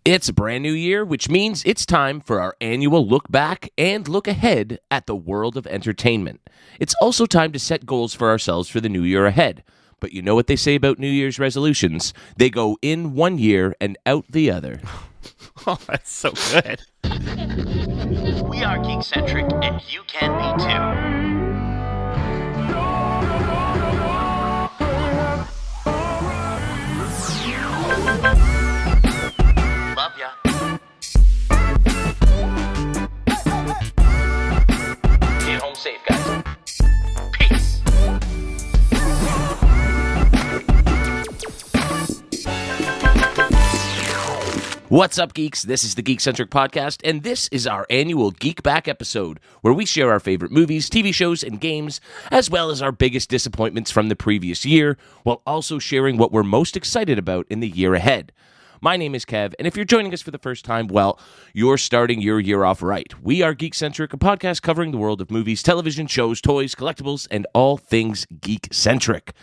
It's a brand new year, which means it's time for our annual look back and look ahead at the world of entertainment. It's also time to set goals for ourselves for the new year ahead. But you know what they say about New Year's resolutions? They go in one year and out the other. Oh, that's so good. We are Geekcentric, and you can be too. Love ya. Get home safe, guys. Peace. What's up, geeks? This is the Geekcentric podcast, and this is our annual Geek Back episode, where we share our favorite movies, TV shows, and games, as well as our biggest disappointments from the previous year, while also sharing what we're most excited about in the year ahead. My name is Kev, and if you're joining us for the first time, well, you're starting your year off right. We are Geekcentric, a podcast covering the world of movies, television, shows, toys, collectibles, and all things geek-centric.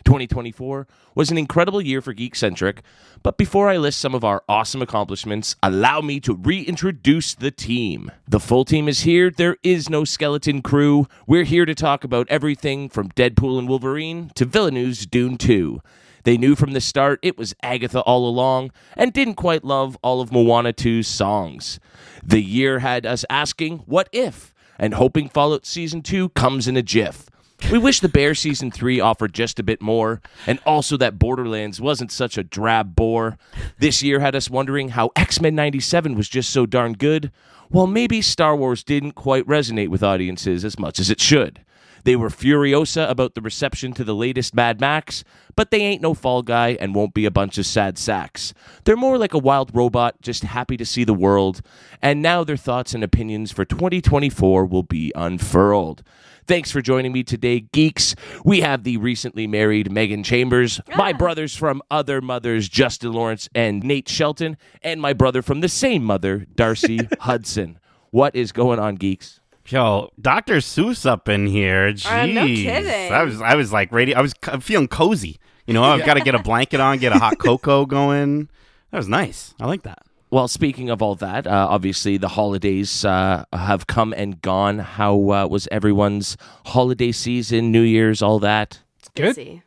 2024 was an incredible year for Geekcentric, but before I list some of our awesome accomplishments, allow me to reintroduce the team. The full team is here. There is no skeleton crew. We're here to talk about everything from Deadpool and Wolverine to Villeneuve's Dune 2. They knew from the start it was Agatha all along and didn't quite love all of Moana 2's songs. The year had us asking, what if? And hoping Fallout Season 2 comes in a jiff. We wish the Bear Season 3 offered just a bit more, and also that Borderlands wasn't such a drab bore. This year had us wondering how X-Men 97 was just so darn good. Well, maybe Star Wars didn't quite resonate with audiences as much as it should. They were furiosa about the reception to the latest Mad Max, but they ain't no Fall Guy and won't be a bunch of sad sacks. They're more like a wild robot, just happy to see the world, and now their thoughts and opinions for 2024 will be unfurled. Thanks for joining me today, geeks. We have the recently married Megan Chambers, my brothers from other mothers, Justin Lawrence and Nate Shelton, and my brother from the same mother, Darcy Hudson. What is going on, geeks? Yo, Dr. Seuss up in here. Jeez. No kidding. I was like ready. I'm feeling cozy. You know, I've got to get a blanket on, get a hot cocoa going. That was nice. I like that. Well, speaking of all that, obviously the holidays have come and gone. How was everyone's holiday season, New Year's, all that? Good. Busy.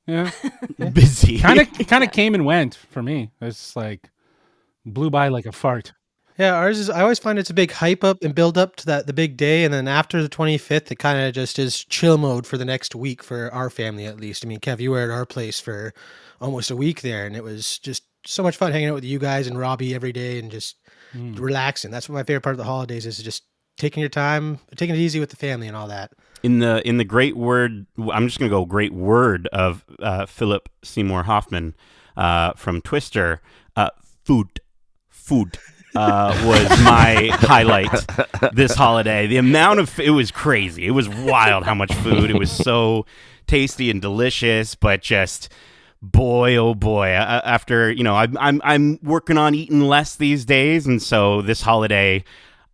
Yeah. Busy. Kind of came and went for me. It's like blew by like a fart. Yeah, ours is. I always find it's a big hype up and build up to the big day, and then after the 25th, it kind of just is chill mode for the next week for our family at least. I mean, Kev, you were at our place for almost a week there, and it was just so much fun hanging out with you guys and Robbie every day and just relaxing. That's what my favorite part of the holidays is, just taking your time, taking it easy with the family and all that. In the great word, I'm just gonna go great word of Philip Seymour Hoffman from Twister. Food. Was my highlight this holiday. The amount of it was crazy. It was wild how much food. It was so tasty and delicious, but just boy, oh boy. After I'm working on eating less these days, and so this holiday,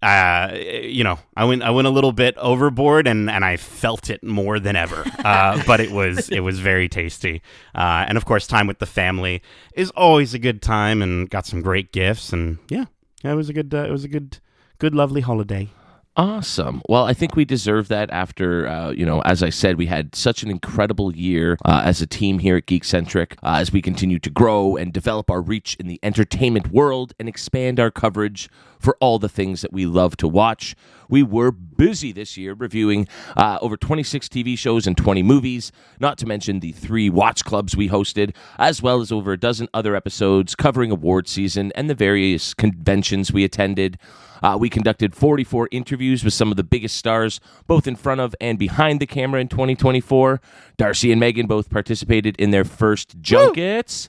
I went a little bit overboard, and I felt it more than ever. But it was very tasty, and of course, time with the family is always a good time, and got some great gifts, and yeah. It was a good, lovely holiday. Awesome. Well, I think we deserve that after, as I said, we had such an incredible year as a team here at Geekcentric as we continue to grow and develop our reach in the entertainment world and expand our coverage for all the things that we love to watch. We were busy this year reviewing over 26 TV shows and 20 movies, not to mention the 3 watch clubs we hosted, as well as over a dozen other episodes covering award season and the various conventions we attended. We conducted 44 interviews with some of the biggest stars, both in front of and behind the camera in 2024. Darcy and Megan both participated in their first junkets,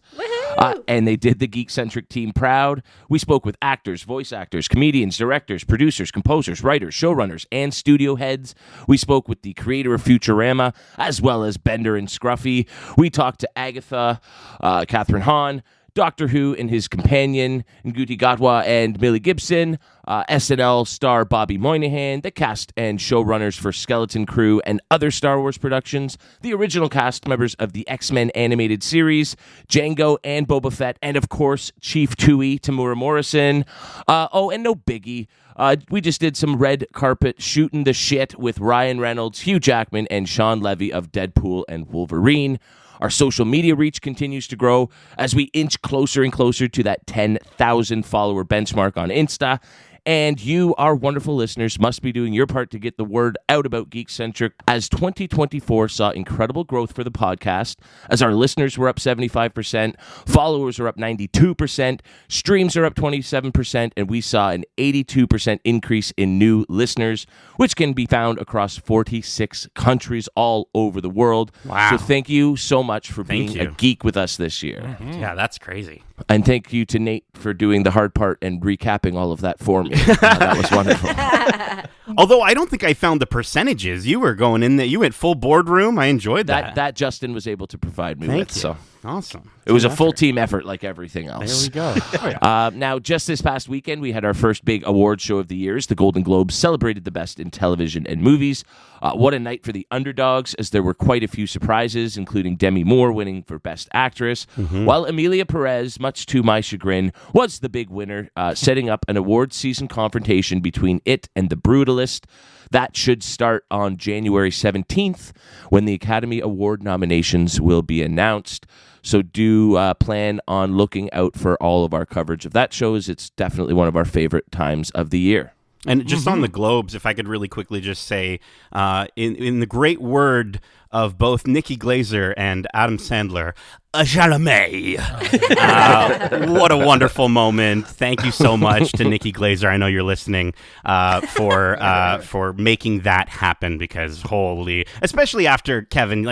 and they did the Geekcentric team proud. We spoke with actors, voice actors, comedians, directors, producers, composers, writers, showrunners, and studio heads. We spoke with the creator of Futurama, as well as Bender and Scruffy. We talked to Agatha, Catherine Hahn, Doctor Who and his companion, Ncuti Gatwa and Millie Gibson, SNL star Bobby Moynihan, the cast and showrunners for Skeleton Crew and other Star Wars productions, the original cast members of the X-Men animated series, Django and Boba Fett, and of course, Chief Tui, Tamura Morrison. And no biggie, we just did some red carpet shooting the shit with Ryan Reynolds, Hugh Jackman, and Sean Levy of Deadpool and Wolverine. Our social media reach continues to grow as we inch closer and closer to that 10,000 follower benchmark on Insta. And you, our wonderful listeners, must be doing your part to get the word out about Geekcentric, as 2024 saw incredible growth for the podcast, as our listeners were up 75%, followers are up 92%, streams are up 27%, and we saw an 82% increase in new listeners, which can be found across 46 countries all over the world. Wow. So thank you so much for being you. a geek with us this year. Mm-hmm. Yeah, that's crazy. And thank you to Nate for doing the hard part and recapping all of that for me. That was wonderful. Although I don't think I found the percentages. You were going in there. You went full boardroom. I enjoyed that. That Justin was able to provide me Thank with. you. So Awesome. it was a full team effort like everything There else. we go. Now, just this past weekend, we had our first big award show of the years. The Golden Globes celebrated the best in television and movies. What a night for the underdogs, as there were quite a few surprises, including Demi Moore winning for Best Actress, while Emilia Perez, much to my chagrin, was the big winner, setting up an award season confrontation between it and The Brutalist. That should start on January 17th, when the Academy Award nominations will be announced. So do plan on looking out for all of our coverage of that show, as it's definitely one of our favorite times of the year. And just on the Globes, if I could really quickly just say, in the great word of both Nikki Glaser and Adam Sandler, a jamais. What a wonderful moment. Thank you so much to Nikki Glaser. I know you're listening, for making that happen, because holy, especially after Kevin,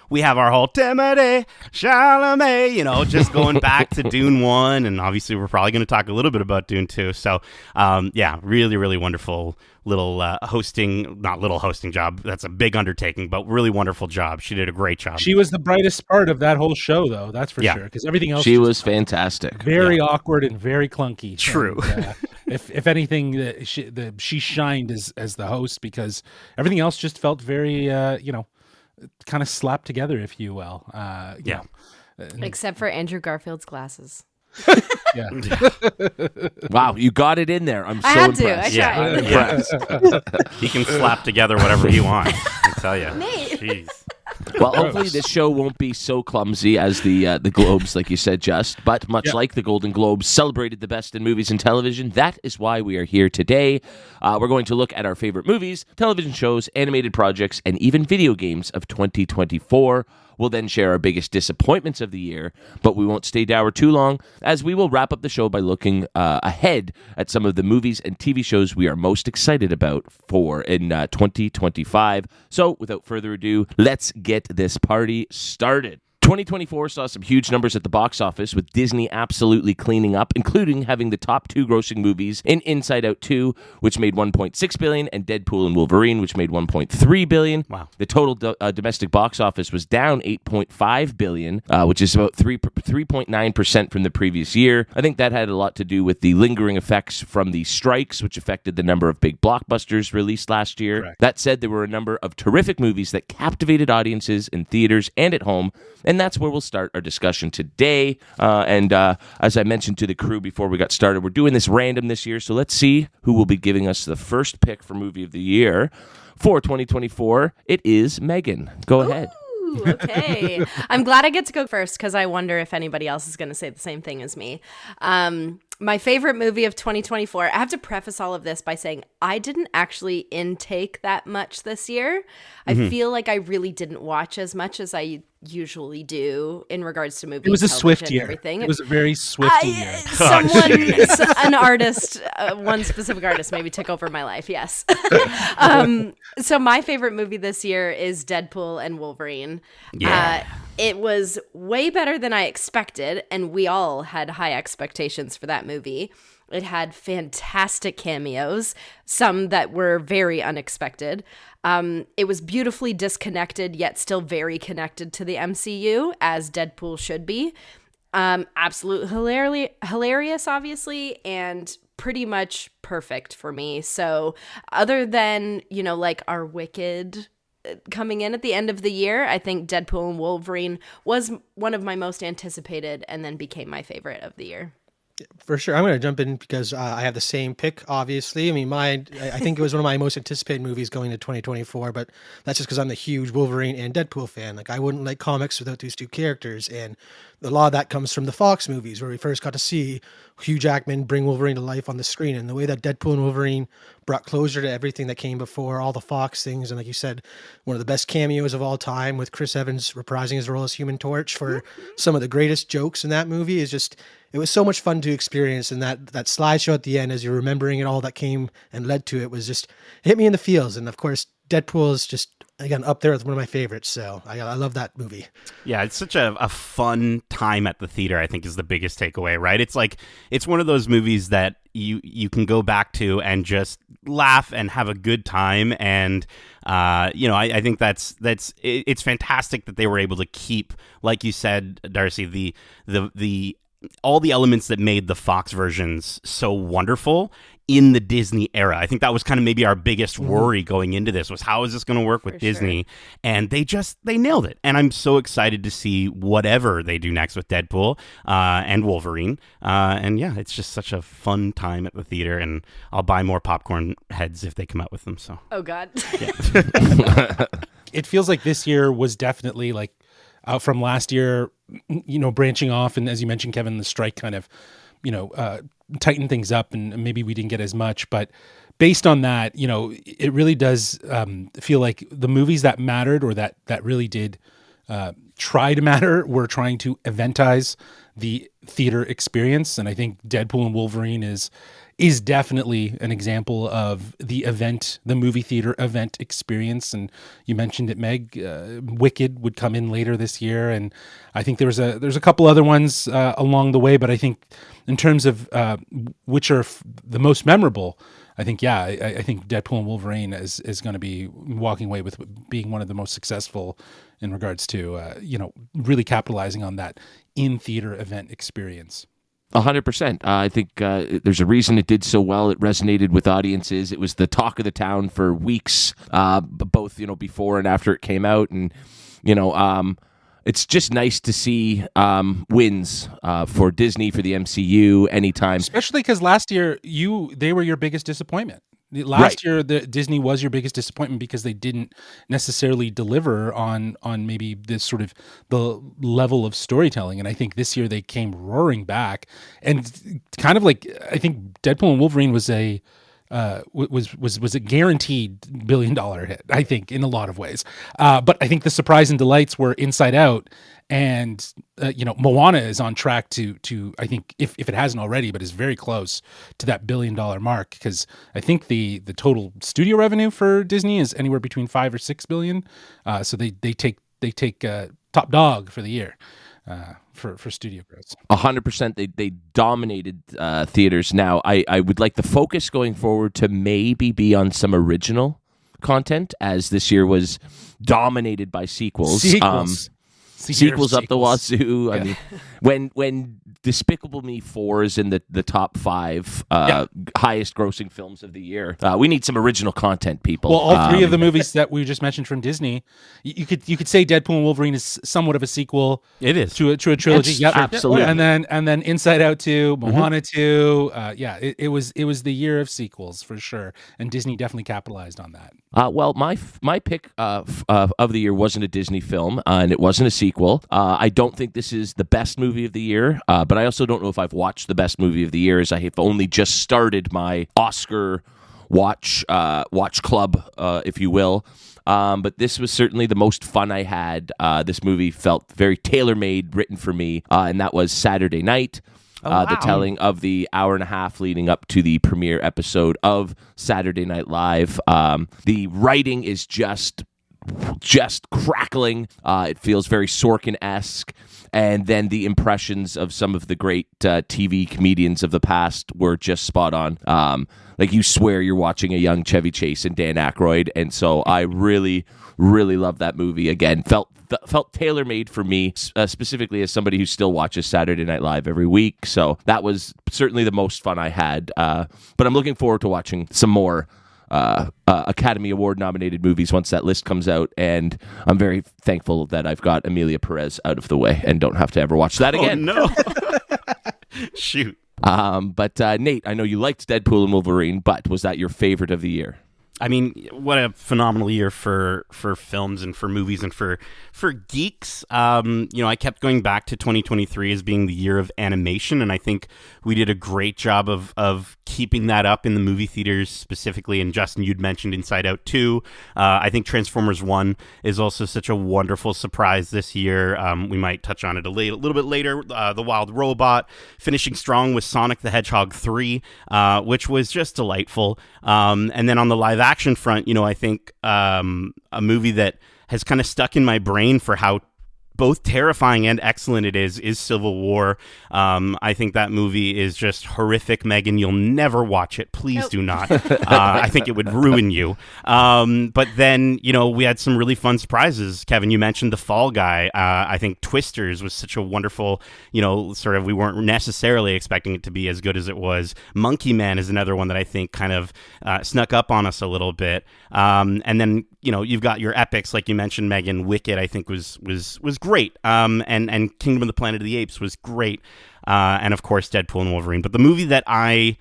we have our whole Timothy Chalamet, just going back to Dune 1, and obviously we're probably going to talk a little bit about Dune 2. So, really, really wonderful little not little hosting job. That's a big undertaking, but really wonderful job. She did a great job. She was the brightest part of that whole show, though. That's for sure. Because everything else, She was fantastic. very awkward and very clunky. True. And, if anything, she shined as the host, because everything else just felt very, kind of slapped together, if you will. You know. Except for Andrew Garfield's glasses. Yeah. Wow, you got it in there. I'm so I had impressed. to. I tried. Impressed. He can slap together whatever he wants. I tell you. Nate. Jeez. Well, hopefully this show won't be so clumsy as the Globes, like you said, Just. But much like the Golden Globes celebrated the best in movies and television, that is why we are here today. We're going to look at our favorite movies, television shows, animated projects, and even video games of 2024. We'll then share our biggest disappointments of the year, but we won't stay dour too long, as we will wrap up the show by looking ahead at some of the movies and TV shows we are most excited about for in 2025. So, without further ado, let's get this party started. 2024 saw some huge numbers at the box office, with Disney absolutely cleaning up, including having the top two grossing movies in Inside Out 2, which made $1.6 billion, and Deadpool and Wolverine, which made $1.3 billion. Wow. The total domestic box office was down $8.5 billion, which is about 3.9% from the previous year. I think that had a lot to do with the lingering effects from the strikes, which affected the number of big blockbusters released last year. Correct. That said, there were a number of terrific movies that captivated audiences in theaters and at home, and that's where we'll start our discussion today. As I mentioned to the crew before we got started, we're doing this random this year, so let's see who will be giving us the first pick for movie of the year for 2024. It is Megan. Go ahead. Ooh, okay. I'm glad I get to go first, because I wonder if anybody else is going to say the same thing as me. My favorite movie of 2024, I have to preface all of this by saying I didn't actually intake that much this year. I feel like I really didn't watch as much as I usually do in regards to movies. It was a swift television, year. Everything. It was a very swift year. An artist, one specific artist maybe took over my life. Yes. So my favorite movie this year is Deadpool and Wolverine. Yeah. It was way better than I expected, and we all had high expectations for that movie. It had fantastic cameos, some that were very unexpected. It was beautifully disconnected, yet still very connected to the MCU, as Deadpool should be. Absolute hilarious, obviously, and pretty much perfect for me. So other than, like our Wicked coming in at the end of the year, I think Deadpool and Wolverine was one of my most anticipated and then became my favorite of the year. For sure. I'm going to jump in because I have the same pick, obviously. I mean, I think it was one of my most anticipated movies going to 2024, but that's just because I'm a huge Wolverine and Deadpool fan. Like, I wouldn't like comics without these two characters. And a lot of that comes from the Fox movies, where we first got to see Hugh Jackman bring Wolverine to life on the screen. And the way that Deadpool and Wolverine brought closure to everything that came before, all the Fox things. And like you said, one of the best cameos of all time with Chris Evans reprising his role as Human Torch for some of the greatest jokes in that movie is just... It was so much fun to experience, and that slideshow at the end, as you're remembering it all that came and led to it, was just hit me in the feels. And of course, Deadpool is just, again, up there with one of my favorites. So I love that movie. Yeah, it's such a fun time at the theater, I think, is the biggest takeaway, right? It's like, it's one of those movies that you can go back to and just laugh and have a good time. And, I think it's fantastic that they were able to keep, like you said, Darcy, the all the elements that made the Fox versions so wonderful in the Disney era. I think that was kind of maybe our biggest worry going into this, was how is this going to work with Disney? And they nailed it. And I'm so excited to see whatever they do next with Deadpool and Wolverine. And yeah, it's just such a fun time at the theater, and I'll buy more popcorn heads if they come out with them. So. Oh God. Yeah. It feels like this year was definitely like, from last year, branching off, and as you mentioned, Kevin, the strike kind of, tightened things up, and maybe we didn't get as much. But based on that, it really does feel like the movies that mattered, or that really did try to matter, were trying to eventize the theater experience. And I think Deadpool and Wolverine is definitely an example of the movie theater event experience. And you mentioned it, Meg. Wicked would come in later this year, and I think there's a couple other ones along the way. But I think in terms of which are the most memorable, I think I think Deadpool and Wolverine is going to be walking away with being one of the most successful in regards to really capitalizing on that in theater event experience. 100%. I think there's a reason it did so well. It resonated with audiences. It was the talk of the town for weeks, both before and after it came out, and it's just nice to see wins for Disney, for the MCU anytime. Especially because last year they were your biggest disappointment. Last year, Disney was your biggest disappointment because they didn't necessarily deliver on maybe this sort of the level of storytelling. And I think this year they came roaring back, and kind of like, I think Deadpool and Wolverine was a guaranteed $1 billion hit, I think, in a lot of ways. But I think the surprise and delights were Inside Out, and Moana is on track to I think, if it hasn't already, but is very close to that $1 billion mark, because I think the total studio revenue for Disney is anywhere between 5 or 6 billion. So they take top dog for the year. For studio growth. 100%. They dominated theaters. Now, I would like the focus going forward to maybe be on some original content, as this year was dominated by sequels. Sequels up the wazoo. Yeah. I mean, when Despicable Me 4 is in the top 5 highest grossing films of the year, we need some original content, people. Well, all three of the movies that we just mentioned from Disney, you could say Deadpool and Wolverine is somewhat of a sequel. It is to a trilogy. Yep. Absolutely. And then Inside Out 2, Moana 2. It was the year of sequels for sure, and Disney definitely capitalized on that. Well, my pick of the year wasn't a Disney film, and it wasn't a sequel. I don't think this is the best movie of the year, but I also don't know if I've watched the best movie of the year, as I have only just started my Oscar watch club, if you will. But this was certainly the most fun I had. This movie felt very tailor-made, written for me, and that was Saturday Night. The telling of the hour and a half leading up to the premiere episode of Saturday Night Live. The writing is just crackling. It feels very Sorkin-esque. And then the impressions of some of the great TV comedians of the past were just spot on. Like, you swear you're watching a young Chevy Chase and Dan Aykroyd. And so I really, really love that movie. Again, felt felt tailor made for me, specifically as somebody who still watches Saturday Night Live every week. So that was certainly the most fun I had. But I'm looking forward to watching some more Academy Award nominated movies once that list comes out, and I'm very thankful that I've got Emilia Perez out of the way and don't have to ever watch that again. Oh, no. Shoot. But Nate, I know you liked Deadpool and Wolverine, but was that your favorite of the year? I mean, what a phenomenal year for films and for movies and for geeks. I kept going back to 2023 as being the year of animation, and I think we did a great job of keeping that up in the movie theaters specifically. And Justin, you'd mentioned Inside Out 2. I think Transformers 1 is also such a wonderful surprise this year. We might touch on it a little bit later. The Wild Robot, finishing strong with Sonic the Hedgehog 3, which was just delightful. And then on the live action front, I think a movie that has kind of stuck in my brain for how both terrifying and excellent it is Civil War. I think that movie is just horrific. Megan, you'll never watch it. Please do not. I think it would ruin you. But then, we had some really fun surprises. Kevin, you mentioned The Fall Guy. I think Twisters was such a wonderful, sort of, we weren't necessarily expecting it to be as good as it was. Monkey Man is another one that I think kind of snuck up on us a little bit. And then, you've got your epics, like you mentioned, Megan. Wicked, I think, was great. And Kingdom of the Planet of the Apes was great. And of course, Deadpool and Wolverine. But the movie that I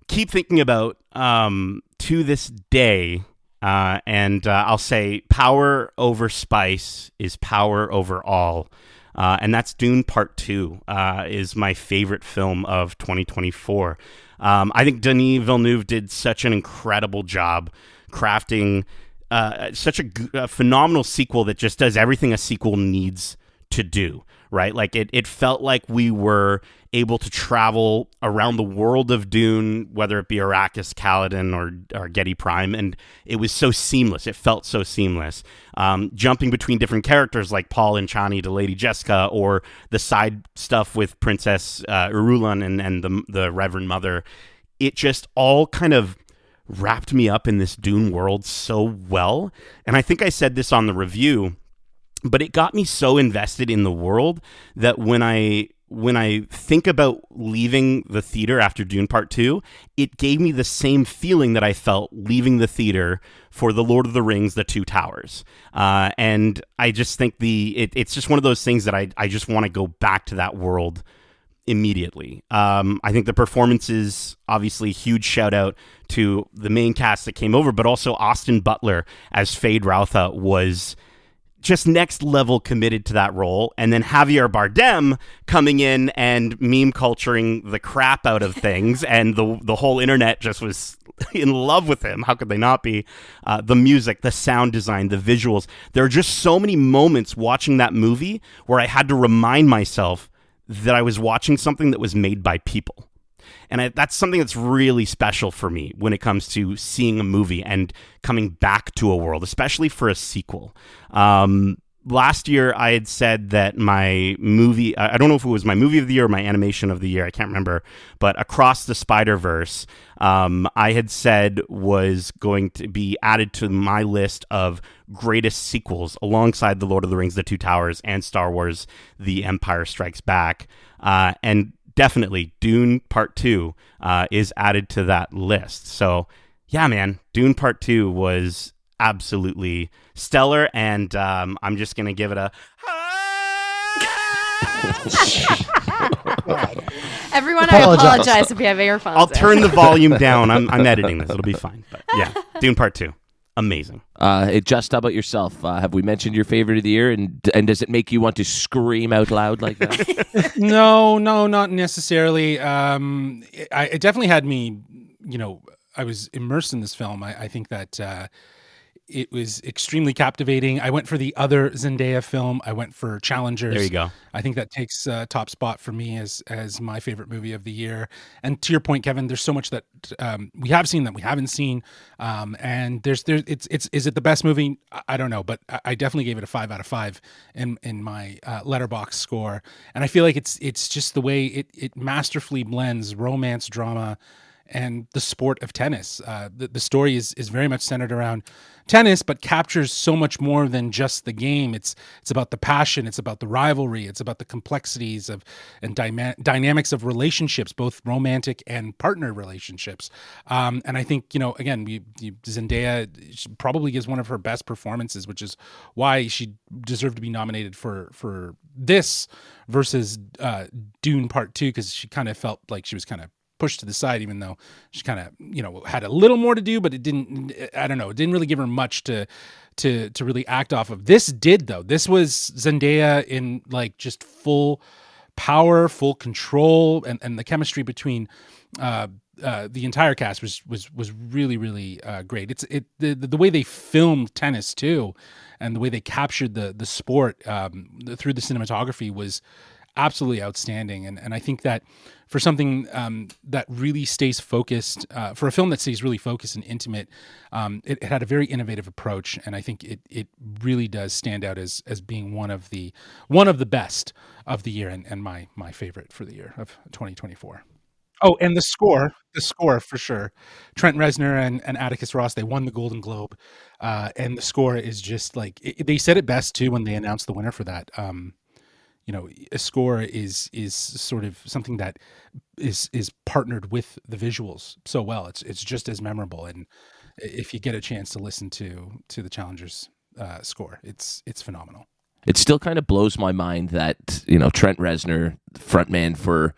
keep thinking about to this day, and I'll say power over spice is power over all. And that's Dune Part 2 is my favorite film of 2024. I think Denis Villeneuve did such an incredible job crafting such a phenomenal sequel that just does everything a sequel needs to do, right? Like it felt like we were able to travel around the world of Dune, whether it be Arrakis, Caladan, or Getty Prime, and it was so seamless. It felt so seamless. Jumping between different characters like Paul and Chani to Lady Jessica, or the side stuff with Princess Irulan and the Reverend Mother, it just all kind of wrapped me up in this Dune world so well. And I think I said this on the review, but it got me so invested in the world that when I think about leaving the theater after Dune Part 2, it gave me the same feeling that I felt leaving the theater for The Lord of the Rings, The Two Towers. And I just think it's just one of those things that I just want to go back to that world immediately. I think the performances, obviously, huge shout out to the main cast that came over, but also Austin Butler as Fade Routha was just next level committed to that role. And then Javier Bardem coming in and meme culturing the crap out of things, and the whole internet just was in love with him. How could they not be? The music, the sound design, the visuals. There are just so many moments watching that movie where I had to remind myself that I was watching something that was made by people. And that's something that's really special for me when it comes to seeing a movie and coming back to a world, especially for a sequel. Last year, I had said that my movie, I don't know if it was my movie of the year or my animation of the year, I can't remember, but Across the Spider-Verse, I had said was going to be added to my list of greatest sequels alongside The Lord of the Rings, The Two Towers, and Star Wars, The Empire Strikes Back. And definitely Dune Part 2 is added to that list. So yeah, man, Dune Part 2 was absolutely stellar, and I'm just going to give it a... Everyone, I apologize if you have earphones. I'll turn the volume down. I'm editing this. It'll be fine. But yeah, Dune Part 2. Amazing. Just how about yourself? Have we mentioned your favorite of the year, and does it make you want to scream out loud like that? No, not necessarily. It definitely had me, I was immersed in this film. I think that it was extremely captivating. I went for the other Zendaya film. I went for Challengers. There you go. I think that takes top spot for me as my favorite movie of the year. And to your point, Kevin, there's so much that we have seen that we haven't seen. And is it the best movie? I don't know, but I definitely gave it a 5 out of 5 in my Letterboxd score. And I feel like it's just the way it masterfully blends romance, drama, and the sport of tennis. The story is very much centered around tennis, but captures so much more than just the game. It's about the passion, it's about the rivalry, it's about the complexities of and dynamics of relationships, both romantic and partner relationships. And I think, again, Zendaya probably gives one of her best performances, which is why she deserved to be nominated for this versus Dune Part 2, because she kind of felt like she was kind of pushed to the side, even though she kind of had a little more to do, but it didn't really give her much to really act off of. This did, though. This was Zendaya in like just full power, full control, and the chemistry between the entire cast was really, really great. The way they filmed tennis too, and the way they captured the sport through the cinematography was absolutely outstanding. And I think that for something that really stays focused, for a film that stays really focused and intimate, it had a very innovative approach, and I think it really does stand out as being one of the best of the year, and my favorite for the year of 2024. Oh, and the score for sure. Trent Reznor and Atticus Ross, they won the Golden Globe, and the score is just like they said it best too when they announced the winner for that. A score is sort of something that is partnered with the visuals so well. It's just as memorable, and if you get a chance to listen to the Challengers score, it's phenomenal. It still kind of blows my mind that Trent Reznor, frontman for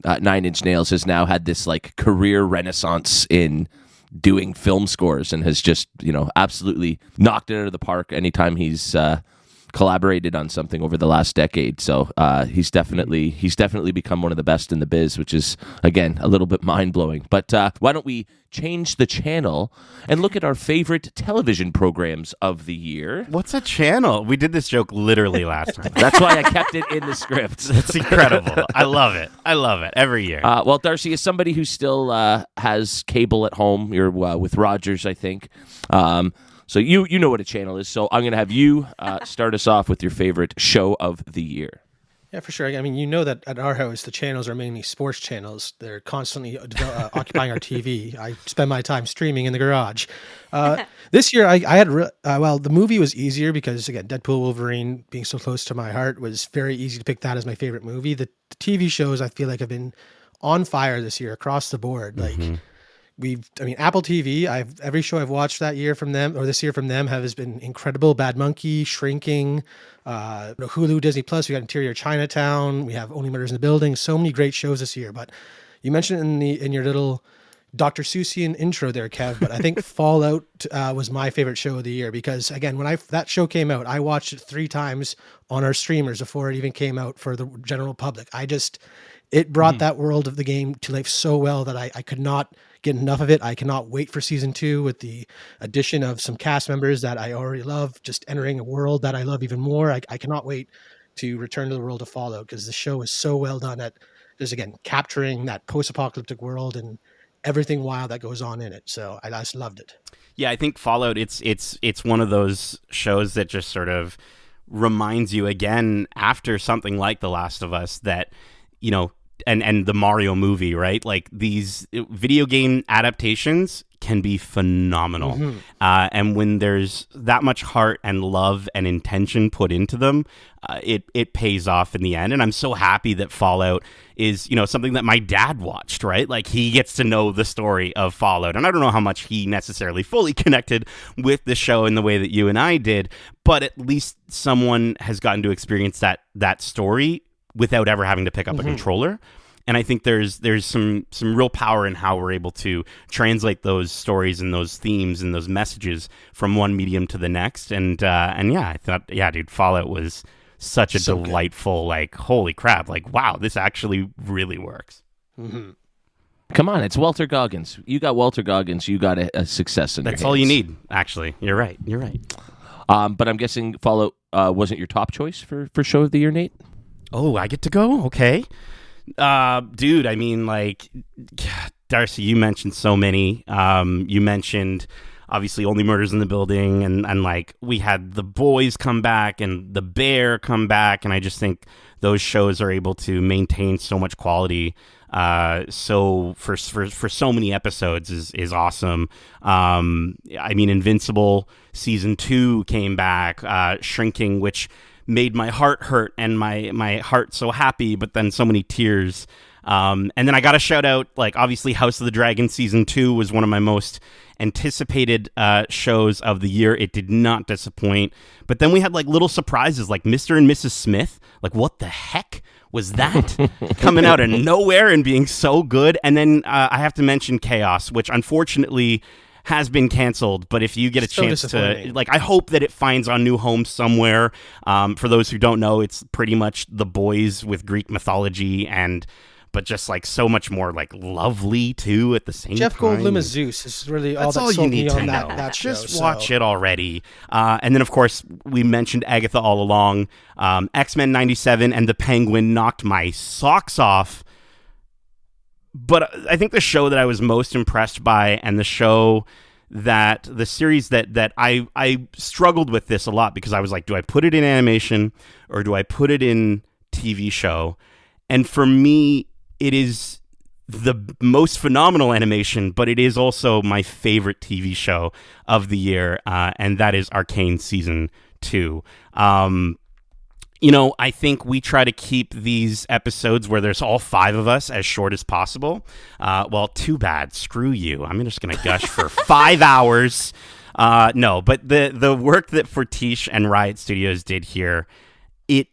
Nine Inch Nails, has now had this like career renaissance in doing film scores, and has just absolutely knocked it out of the park anytime he's collaborated on something over the last decade. So he's definitely become one of the best in the biz, which is again a little bit mind-blowing. But why don't we change the channel and look at our favorite television programs of the year? What's a channel? We did this joke literally last time. That's why I kept it in the script. It's incredible. I love it every year. Well, Darcy, as somebody who still has cable at home, you're with Rogers, I think. So you know what a channel is. So I'm going to have you start us off with your favorite show of the year. Yeah, for sure. I mean, that at our house, the channels are mainly sports channels. They're constantly occupying our TV. I spend my time streaming in the garage. This year, I had, the movie was easier because, again, Deadpool Wolverine being so close to my heart was very easy to pick that as my favorite movie. The TV shows, I feel like, have been on fire this year across the board. Like, Apple TV, every show I've watched this year from them has been incredible. Bad Monkey, Shrinking, Hulu, Disney Plus, we got Interior Chinatown, we have Only Murders in the Building, so many great shows this year. But you mentioned in your little Dr. Seussian intro there, Kev, but I think Fallout was my favorite show of the year because, again, when that show came out, I watched it 3 times on our streamers before it even came out for the general public. It brought that world of the game to life so well that I could not get enough of it. I cannot wait for season 2 with the addition of some cast members that I already love, just entering a world that I love even more. I cannot wait to return to the world of Fallout because the show is so well done at just, again, capturing that post-apocalyptic world and everything wild that goes on in it. So I just loved it. Yeah, I think Fallout, it's one of those shows that just sort of reminds you again after something like The Last of Us that, and the Mario movie, right? Like these video game adaptations can be phenomenal. And when there's that much heart and love and intention put into them, it pays off in the end. And I'm so happy that Fallout is, something that my dad watched, right? Like he gets to know the story of Fallout. And I don't know how much he necessarily fully connected with the show in the way that you and I did, but at least someone has gotten to experience that story without ever having to pick up a controller. And I think there's some real power in how we're able to translate those stories and those themes and those messages from one medium to the next. And yeah, I thought, dude, Fallout was such a delightful, like, holy crap, like, wow, this actually really works. Come on, it's Walter Goggins. You got Walter Goggins, you got a success in your hands. That's all you need, actually. You're right. But I'm guessing Fallout wasn't your top choice for show of the year, Nate? Oh, I get to go? Okay. Dude, I mean, like, Darcy, you mentioned so many. You mentioned, obviously, Only Murders in the Building, and like, we had The Boys come back and The Bear come back, and I just think those shows are able to maintain so much quality So for so many episodes is awesome. I mean, Invincible season 2 came back, Shrinking, which made my heart hurt and my heart so happy, but then so many tears. And then I got to shout out, like, obviously House of the Dragon season 2 was one of my most anticipated shows of the year. It did not disappoint. But then we had like little surprises like Mr. and Mrs. Smith. Like, what the heck was that? Coming out of nowhere and being so good. And then I have to mention Chaos, which unfortunately has been canceled, but if you get a chance to, like, I hope that it finds a new home somewhere. For those who don't know, it's pretty much The Boys with Greek mythology but just like so much more like lovely too at the same Jeff time. Goldblum as Zeus is really all That's that all sold you need me to on know. that show. Just watch it already. And then, of course, we mentioned Agatha all along. X-Men 97 and The Penguin knocked my socks off. But I think the show that I was most impressed by, and the series that I struggled with this a lot, because I was like, do I put it in animation or do I put it in TV show? And for me, it is the most phenomenal animation, but it is also my favorite TV show of the year, and that is Arcane Season 2. I think we try to keep these episodes where there's all 5 of us as short as possible. Well, too bad. Screw you. I'm just going to gush for 5 hours. No, but the work that Fortiche and Riot Studios did here, it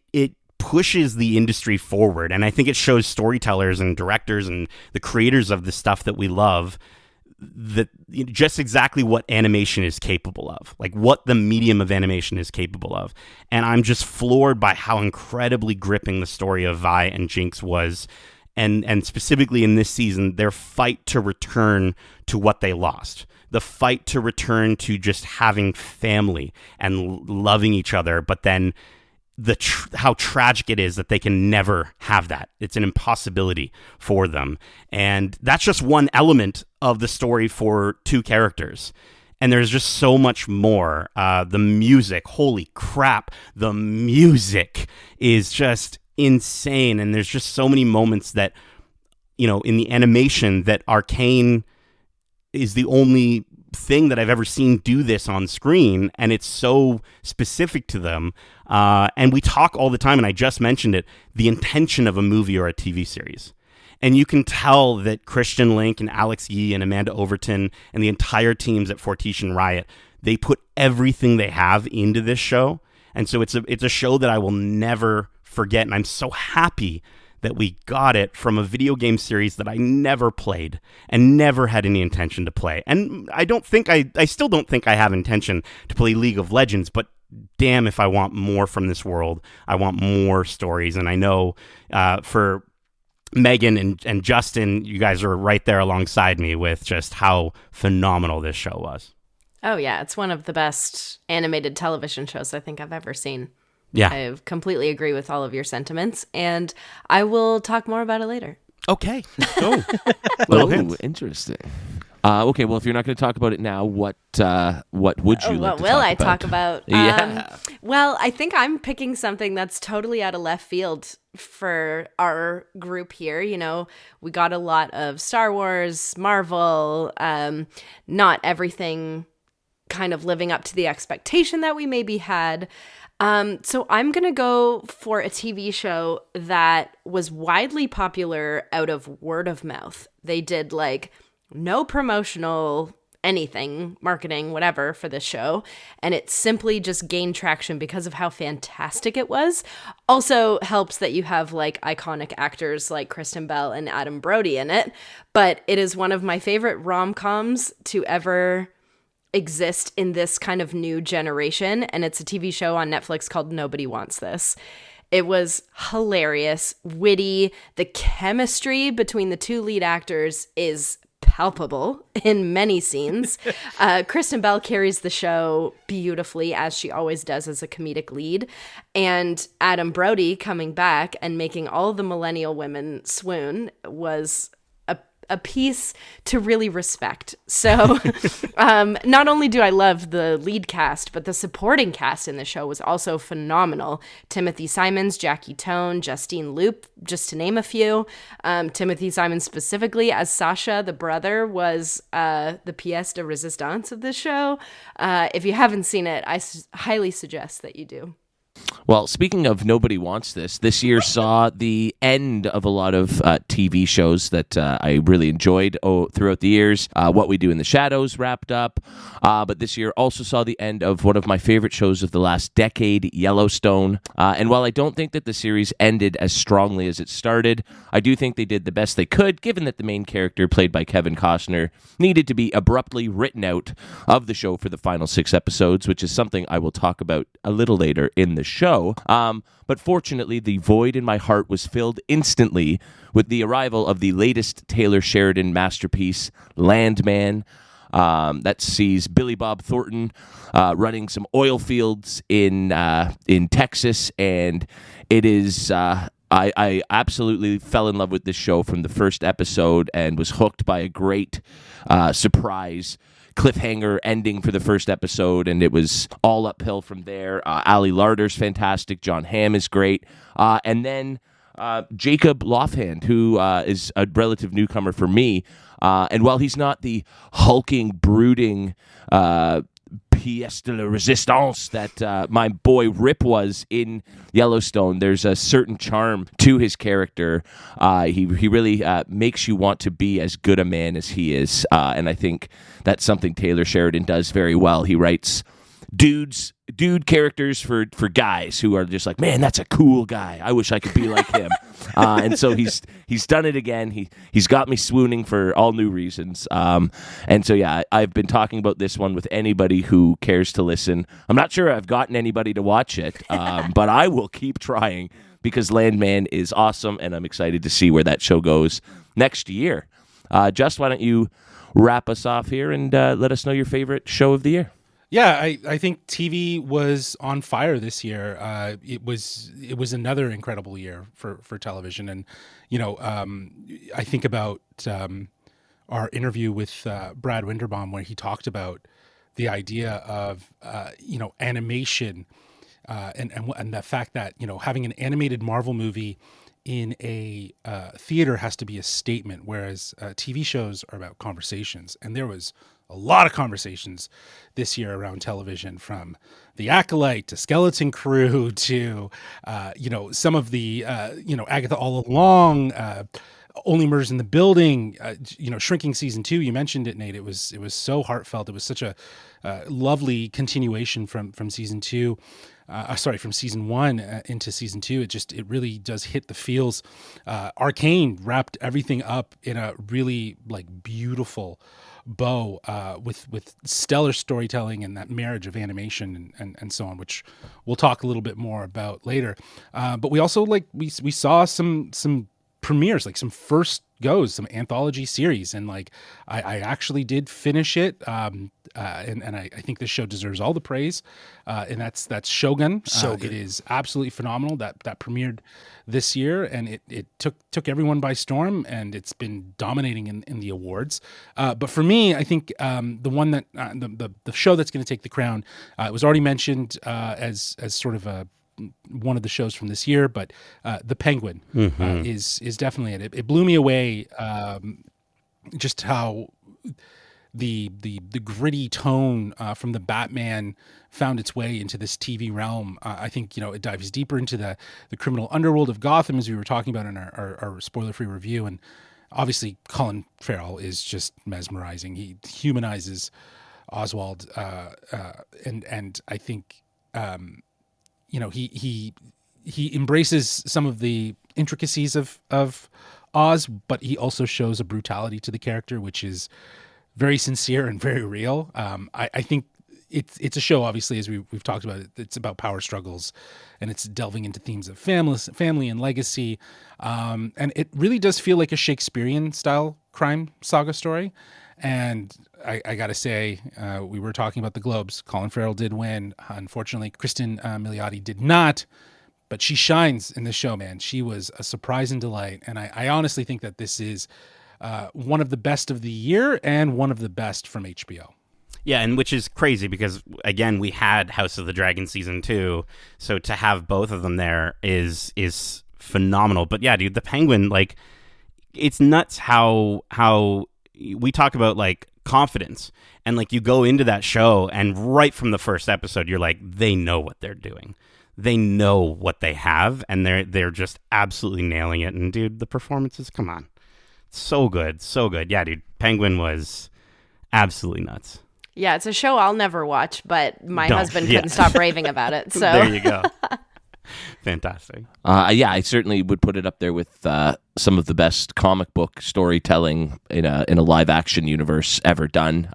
pushes the industry forward. And I think it shows storytellers and directors and the creators of the stuff that we love that just exactly what animation is capable of, like what the medium of animation is capable of. And I'm just floored by how incredibly gripping the story of Vi and Jinx was. And specifically in this season, their fight to return to what they lost. The fight to return to just having family and loving each other, but then how tragic it is that they can never have that. It's an impossibility for them. And that's just one element of the story for 2 characters. And there's just so much more. The music, holy crap, the music is just insane. And there's just so many moments that, in the animation, that Arcane is the only thing that I've ever seen do this on screen, and it's so specific to them. And we talk all the time, and I just mentioned it, the intention of a movie or a TV series. And you can tell that Christian Link and Alex Yee and Amanda Overton and the entire teams at Fortiche and Riot, they put everything they have into this show. And so it's a show that I will never forget, and I'm so happy that we got it from a video game series that I never played and never had any intention to play. And I still don't think I have intention to play League of Legends, but damn if I want more from this world. I want more stories. And I know for Megan and Justin, you guys are right there alongside me with just how phenomenal this show was. Oh, yeah. It's one of the best animated television shows I think I've ever seen. Yeah. I completely agree with all of your sentiments, and I will talk more about it later. Okay. Oh, oh, interesting. Okay, well, if you're not going to talk about it now, what would you like to will I talk about? Yeah. Well, I think I'm picking something that's totally out of left field for our group here. We got a lot of Star Wars, Marvel, not everything kind of living up to the expectation that we maybe had. So I'm going to go for a TV show that was widely popular out of word of mouth. They did no promotional anything, marketing, whatever for this show. And it simply just gained traction because of how fantastic it was. Also helps that you have iconic actors like Kristen Bell and Adam Brody in it. But it is one of my favorite rom-coms to ever exist in this kind of new generation, and it's a TV show on Netflix called Nobody Wants This. It was hilarious, witty. The chemistry between the 2 lead actors is palpable in many scenes. Kristen Bell carries the show beautifully, as she always does as a comedic lead, and Adam Brody coming back and making all the millennial women swoon was a piece to really respect. So not only do I love the lead cast, but the supporting cast in the show was also phenomenal. Timothy Simons, Jackie Tone, Justine Loop, just to name a few. Timothy Simons specifically as Sasha, the brother, was the pièce de résistance of this show. If you haven't seen it, I highly suggest that you do. Well, speaking of Nobody Wants This year saw the end of a lot of TV shows that I really enjoyed throughout the years. What We Do in the Shadows wrapped up, but this year also saw the end of one of my favorite shows of the last decade, Yellowstone. And while I don't think that the series ended as strongly as it started, I do think they did the best they could, given that the main character, played by Kevin Costner, needed to be abruptly written out of the show for the final 6 episodes, which is something I will talk about a little later in the show. But fortunately, the void in my heart was filled instantly with the arrival of the latest Taylor Sheridan masterpiece, Landman. That sees Billy Bob Thornton running some oil fields in Texas, and it is. I absolutely fell in love with this show from the first episode and was hooked by a great surprise cliffhanger ending for the first episode, and it was all uphill from there. Ali Larder's fantastic. John Hamm is great. And then Jacob Lofthand, who is a relative newcomer for me. And while he's not the hulking, brooding pièce de la résistance that my boy Rip was in Yellowstone, there's a certain charm to his character. He really makes you want to be as good a man as he is, and I think that's something Taylor Sheridan does very well. He writes dude characters for guys who are just like, man, that's a cool guy. I wish I could be like him. And so he's done it again. He's got me swooning for all new reasons. And so yeah, I've been talking about this one with anybody who cares to listen. I'm not sure I've gotten anybody to watch it, but I will keep trying because Landman is awesome, and I'm excited to see where that show goes next year. Just why don't you wrap us off here and let us know your favorite show of the year? Yeah, I think TV was on fire this year. It was another incredible year for television, and I think about our interview with Brad Winderbaum where he talked about the idea of animation and the fact that having an animated Marvel movie in a theater has to be a statement, whereas TV shows are about conversations, and there was a lot of conversations this year around television, from The Acolyte to Skeleton Crew to, some of the, Agatha All Along, Only Murders in the Building, Shrinking Season 2. You mentioned it, Nate. It was so heartfelt. It was such a lovely continuation from Season 2. From Season 1 into Season 2. It really does hit the feels. Arcane wrapped everything up in a really beautiful bow with stellar storytelling and that marriage of animation and so on, which we'll talk a little bit more about later. But we also we saw some premieres, some first goes, some anthology series, and I actually did finish it, and I think this show deserves all the praise, and that's Shogun. It is absolutely phenomenal. That premiered this year, and it took everyone by storm, and it's been dominating in the awards. But for me, I think the one that the show that's going to take the crown, it was already mentioned as sort of one of the shows from this year, but The Penguin is definitely it. It blew me away, just how the gritty tone from the Batman found its way into this TV realm. I think it dives deeper into the criminal underworld of Gotham, as we were talking about in our spoiler-free review, and obviously Colin Farrell is just mesmerizing. He humanizes Oswald, and I think he embraces some of the intricacies of Oz, but he also shows a brutality to the character, which is very sincere and very real. I think it's a show, obviously, as we've talked about it. It's about power struggles, and it's delving into themes of family and legacy. And it really does feel like a Shakespearean style crime saga story. And I got to say, we were talking about the Globes. Colin Farrell did win. Unfortunately, Kristen Milioti did not. But she shines in this show, man. She was a surprise and delight. And I honestly think that this is one of the best of the year and one of the best from HBO. Yeah, and which is crazy because, again, we had House of the Dragon season 2, so to have both of them there is phenomenal. But yeah, dude, the Penguin, like, it's nuts how we talk about, like, confidence, and, like, you go into that show and right from the first episode you're like, they know what they're doing. They know what they have, and they're just absolutely nailing it. And dude, the performances, come on. So good. Yeah, dude, Penguin was absolutely nuts. Yeah, it's a show I'll never watch, but my Don't. husband Yeah. couldn't stop raving about it. So There you go. Fantastic. Yeah, I certainly would put it up there with some of the best comic book storytelling in a live action universe ever done.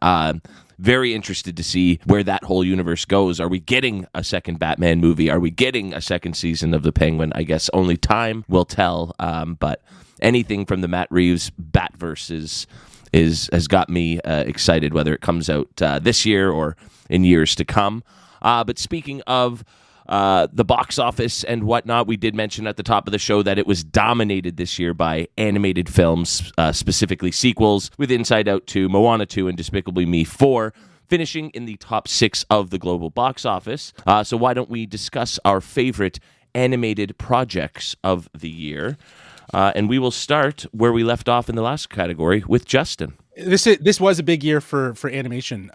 Very interested to see where that whole universe goes. Are we getting a second Batman movie? Are we getting a second season of The Penguin? I guess only time will tell. But anything from the Matt Reeves Batverse has got me excited, whether it comes out this year or in years to come. But speaking of the box office and whatnot, we did mention at the top of the show that it was dominated this year by animated films, specifically sequels, with Inside Out 2, Moana 2, and Despicable Me 4, finishing in the top 6 of the global box office. So why don't we discuss our favorite animated projects of the year? And we will start where we left off in the last category with Justin. This was a big year for animation.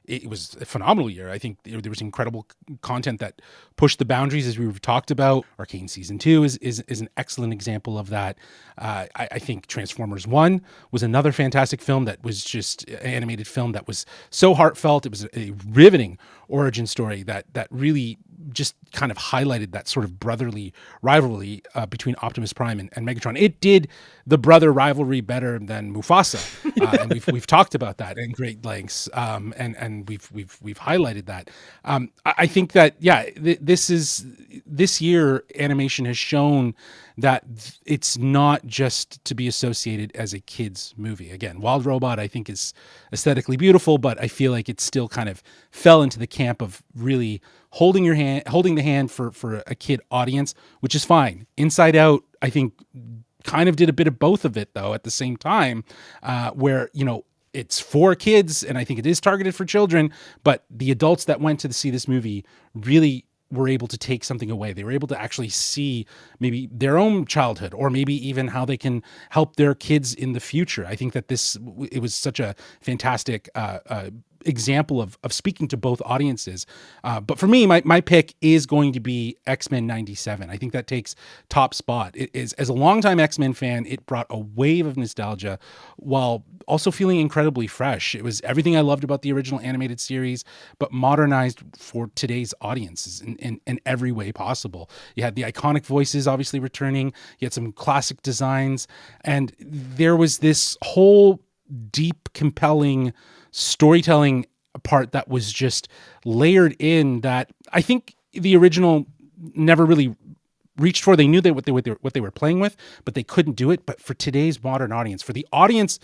It was a phenomenal year. I think there was incredible content that pushed the boundaries, as we've talked about. Arcane Season 2 is an excellent example of that. I think Transformers 1 was another fantastic film that was just an animated film that was so heartfelt. It was a riveting origin story that really just kind of highlighted that sort of brotherly rivalry between Optimus Prime and Megatron. It did the brother rivalry better than Mufasa, and we've talked about that in great lengths, and we've highlighted that. I think that this year animation has shown that it's not just to be associated as a kid's movie. Again, Wild Robot I think is aesthetically beautiful, but I feel like it still kind of fell into the camp of really holding the hand for a kid audience, which is fine. Inside Out, I think, kind of did a bit of both of it though at the same time, where, you know, it's for kids and I think it is targeted for children, but the adults that went to see this movie really were able to take something away. They were able to actually see maybe their own childhood or maybe even how they can help their kids in the future. I think that it was such a fantastic example of speaking to both audiences. But for me, my pick is going to be X-Men 97. I think that takes top spot. It is, as a longtime X-Men fan, it brought a wave of nostalgia while also feeling incredibly fresh. It was everything I loved about the original animated series, but modernized for today's audiences in every way possible. You had the iconic voices obviously returning. You had some classic designs, and there was this whole deep, compelling storytelling part that was just layered in that I think the original never really reached for. They knew what they were playing with, but they couldn't do it. But for today's modern audience, for the audience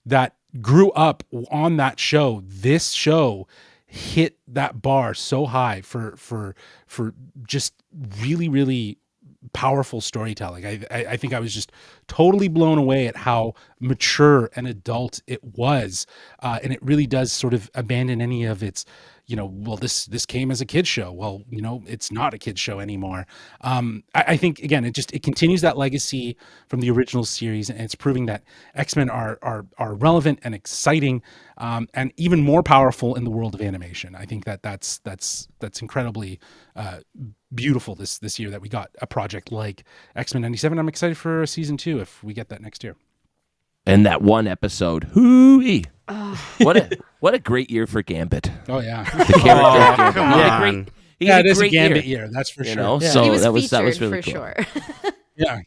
that grew up on that show, this show hit that bar so high for just really, really powerful storytelling. I think I was just totally blown away at how mature and adult it was, and it really does sort of abandon any of its, you know, well, this came as a kid's show. Well, you know, it's not a kid's show anymore. I think again, it continues that legacy from the original series, and it's proving that X-Men are relevant and exciting, and even more powerful in the world of animation. I think that's incredibly beautiful this year that we got a project like X-Men 97. I'm excited for season 2 if we get that next year. And that one episode, hooey! What a great year for Gambit. Oh yeah, The character Gambit. come He's a on. great- he's yeah, a it is a great Gambit year. That's for You sure. know, Yeah. so he was that featured was really for cool. sure. Yeah.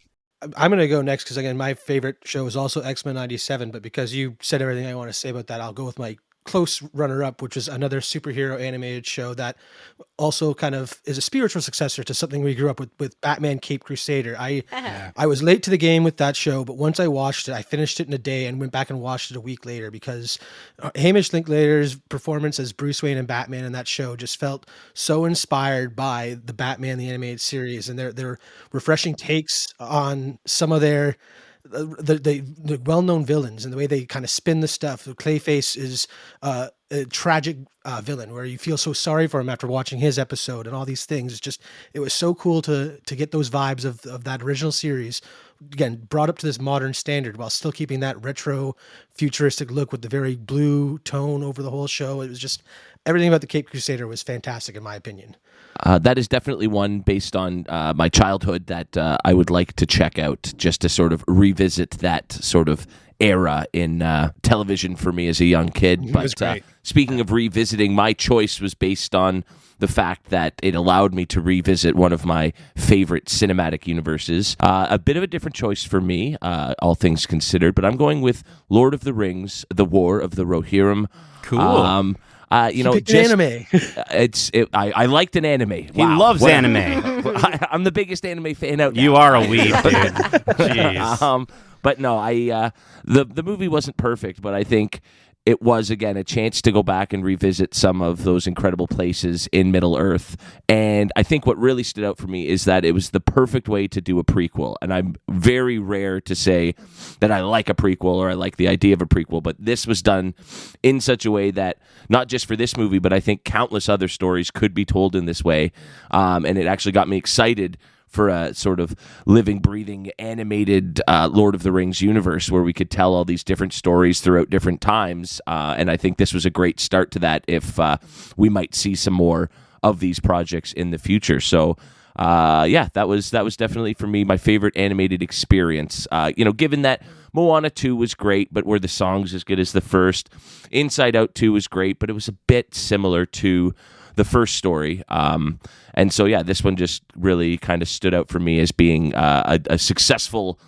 I'm going to go next because, again, my favorite show is also X-Men 97. But because you said everything I want to say about that, I'll go with my close runner-up, which is another superhero animated show that also kind of is a spiritual successor to something we grew up with Batman Cape Crusader. I was late to the game with that show, but once I watched it, I finished it in a day and went back and watched it a week later because Hamish Linklater's performance as Bruce Wayne and Batman in that show just felt so inspired by the Batman the Animated Series and their refreshing takes on some of their the well-known villains and the way they kind of spin the stuff. Clayface is a tragic villain where you feel so sorry for him after watching his episode, and all these things. It was so cool to get those vibes of that original series, again, brought up to this modern standard while still keeping that retro futuristic look with the very blue tone over the whole show. It was just, everything about the Cape Crusader was fantastic in my opinion. That is definitely one based on my childhood that I would like to check out, just to sort of revisit that sort of era in television for me as a young kid. It was But great. speaking of revisiting, my choice was based on the fact that it allowed me to revisit one of my favorite cinematic universes. A bit of a different choice for me, all things considered, but I'm going with Lord of the Rings, The War of the Rohirrim. Cool. Picked an anime. I liked an anime. He loves anime. I'm the biggest anime fan out now. You are a weeb, dude. Jeez. But no, the movie wasn't perfect, but I think it was, again, a chance to go back and revisit some of those incredible places in Middle Earth. And I think what really stood out for me is that it was the perfect way to do a prequel. And I'm very rare to say that I like a prequel or I like the idea of a prequel, but this was done in such a way that not just for this movie, but I think countless other stories could be told in this way. And it actually got me excited for a sort of living, breathing, animated Lord of the Rings universe where we could tell all these different stories throughout different times. And I think this was a great start to that if we might see some more of these projects in the future. So, that was definitely for me my favorite animated experience. Given that Moana 2 was great, but were the songs as good as the first? Inside Out 2 was great, but it was a bit similar to the first story. And so, this one just really kind of stood out for me as being a successful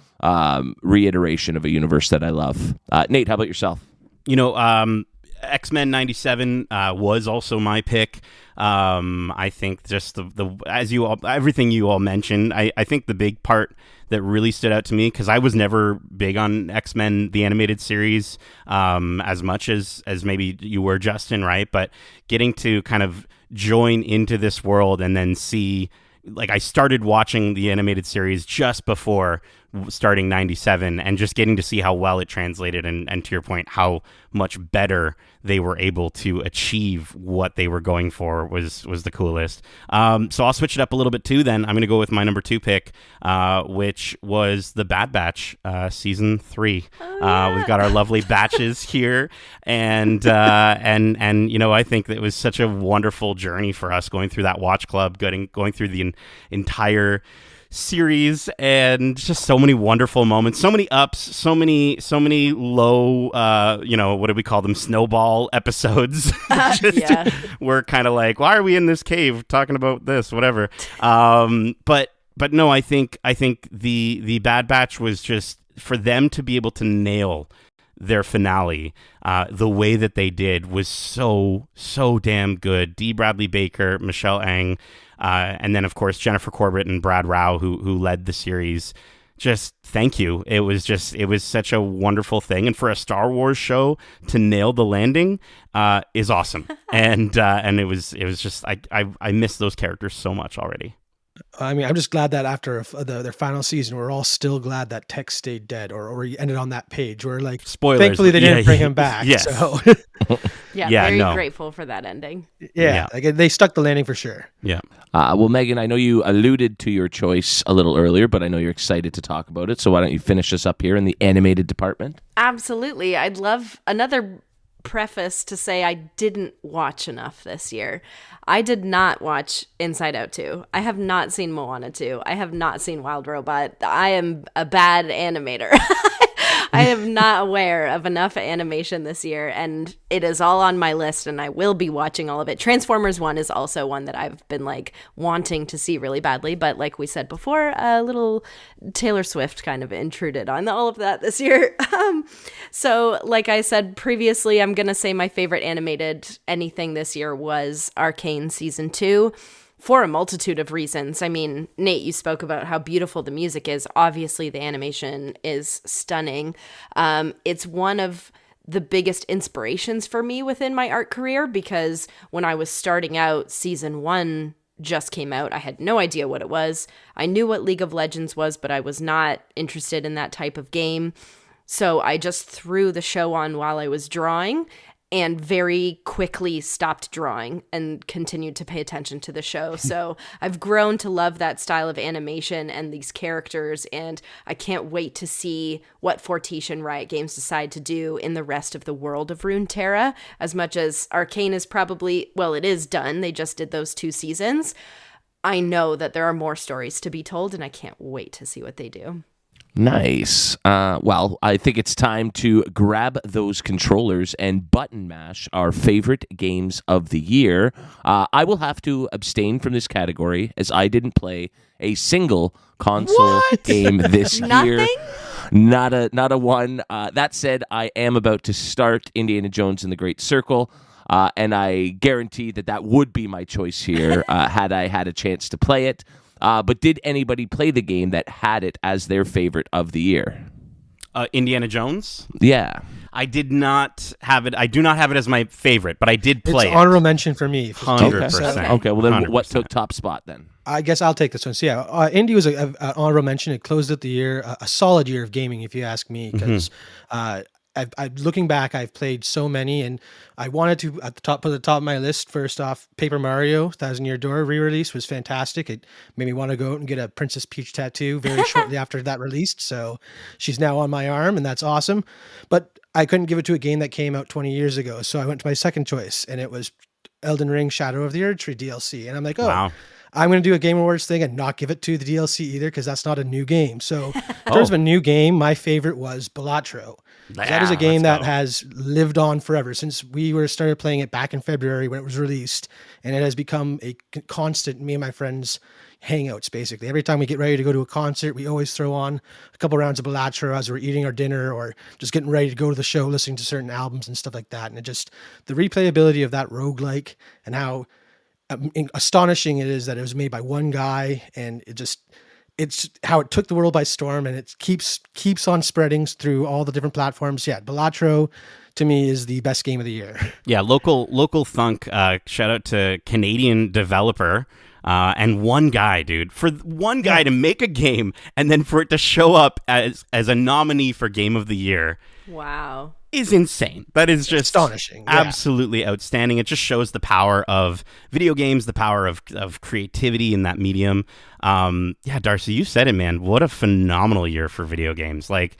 reiteration of a universe that I love. Nate, how about yourself? X-Men 97 was also my pick. I think just everything you all mentioned, I think the big part that really stood out to me, because I was never big on X-Men, the animated series, as much as maybe you were, Justin, right? But getting to kind of join into this world and then see, like, I started watching the animated series just before starting 97 and just getting to see how well it translated and to your point, how much better they were able to achieve what they were going for was the coolest. So I'll switch it up a little bit too then. I'm going to go with my number 2 pick, which was The Bad Batch, season 3. We've got our lovely batches here, and I think that it was such a wonderful journey for us going through that watch club, going through the entire series, and just so many wonderful moments, so many ups, so many low, what do we call them, snowball episodes. We're kind of like, why are we in this cave talking about this, whatever. But no, I think the Bad Batch was just, for them to be able to nail their finale the way that they did was so damn good. D. Bradley Baker, Michelle Ang, and then of course Jennifer Corbett and Brad Rao, who led the series. Just thank you. It was such a wonderful thing, and for a Star Wars show to nail the landing is awesome. and it was just I miss those characters so much already. I mean, I'm just glad that after their final season, we're all still glad that Tex stayed dead, or he ended on that page. We're like, spoilers. Thankfully, they didn't bring him back. Yes. So. Very grateful for that ending. Yeah, like, they stuck the landing for sure. Yeah. Well, Megan, I know you alluded to your choice a little earlier, but I know you're excited to talk about it. So why don't you finish us up here in the animated department? Absolutely. I'd love another preface to say I didn't watch enough this year. I did not watch Inside Out 2. I have not seen Moana 2. I have not seen Wild Robot. I am a bad animator. I am not aware of enough animation this year, and it is all on my list, and I will be watching all of it. Transformers 1 is also one that I've been wanting to see really badly, but like we said before, a little Taylor Swift kind of intruded on all of that this year. So like I said previously, I'm going to say my favorite animated anything this year was Arcane Season 2. For a multitude of reasons. I mean, Nate, you spoke about how beautiful the music is. Obviously, the animation is stunning. It's one of the biggest inspirations for me within my art career, because when I was starting out, season 1 just came out. I had no idea what it was. I knew what League of Legends was, but I was not interested in that type of game. So I just threw the show on while I was drawing and very quickly stopped drawing and continued to pay attention to the show. So I've grown to love that style of animation and these characters, and I can't wait to see what Fortiche and Riot Games decide to do in the rest of the world of Runeterra. As much as Arcane is probably, well, it is done. They just did those 2 seasons. I know that there are more stories to be told, and I can't wait to see what they do. Nice. Well, I think it's time to grab those controllers and button mash our favorite games of the year. I will have to abstain from this category as I didn't play a single console game this year. Not a one. That said, I am about to start Indiana Jones and the Great Circle, and I guarantee that would be my choice here had I had a chance to play it. But did anybody play the game that had it as their favorite of the year? Indiana Jones? Yeah. I did not have it. I do not have it as my favorite, but I did play It's honorable mention for me. 100%. Okay, well then 100%. what took top spot then? I guess I'll take this one. So yeah, Indy was an honorable mention. It closed out the year, a solid year of gaming, if you ask me, because looking back, I've played so many, and I wanted to put at the top of my list. First off, Paper Mario: Thousand Year Door re-release was fantastic. It made me want to go out and get a Princess Peach tattoo very shortly after that released. So she's now on my arm, and that's awesome. But I couldn't give it to a game that came out 20 years ago, so I went to my second choice, and it was Elden Ring: Shadow of the Erdtree DLC. And I'm like, Wow. I'm going to do a Game Awards thing and not give it to the DLC either, because that's not a new game. So in terms of a new game, my favorite was Balatro. That is a game that has lived on forever since we started playing it back in February when it was released, and it has become a constant, me and my friends hangouts. Basically, every time we get ready to go to a concert, we always throw on a couple rounds of Balatro as we're eating our dinner or just getting ready to go to the show, listening to certain albums and stuff like that. And the replayability of that roguelike and how astonishing it is that it was made by one guy, and it's how it took the world by storm, and it keeps on spreading through all the different platforms. Yeah, Balatro to me is the best game of the year. Yeah, local thunk. Shout out to Canadian developer. And one guy, dude, for one guy to make a game and then for it to show up as a nominee for Game of the Year. Wow. Is insane. That is just astonishing. Absolutely outstanding. It just shows the power of video games, the power of creativity in that medium. Yeah, Darcy, you said it, man. What a phenomenal year for video games. Like,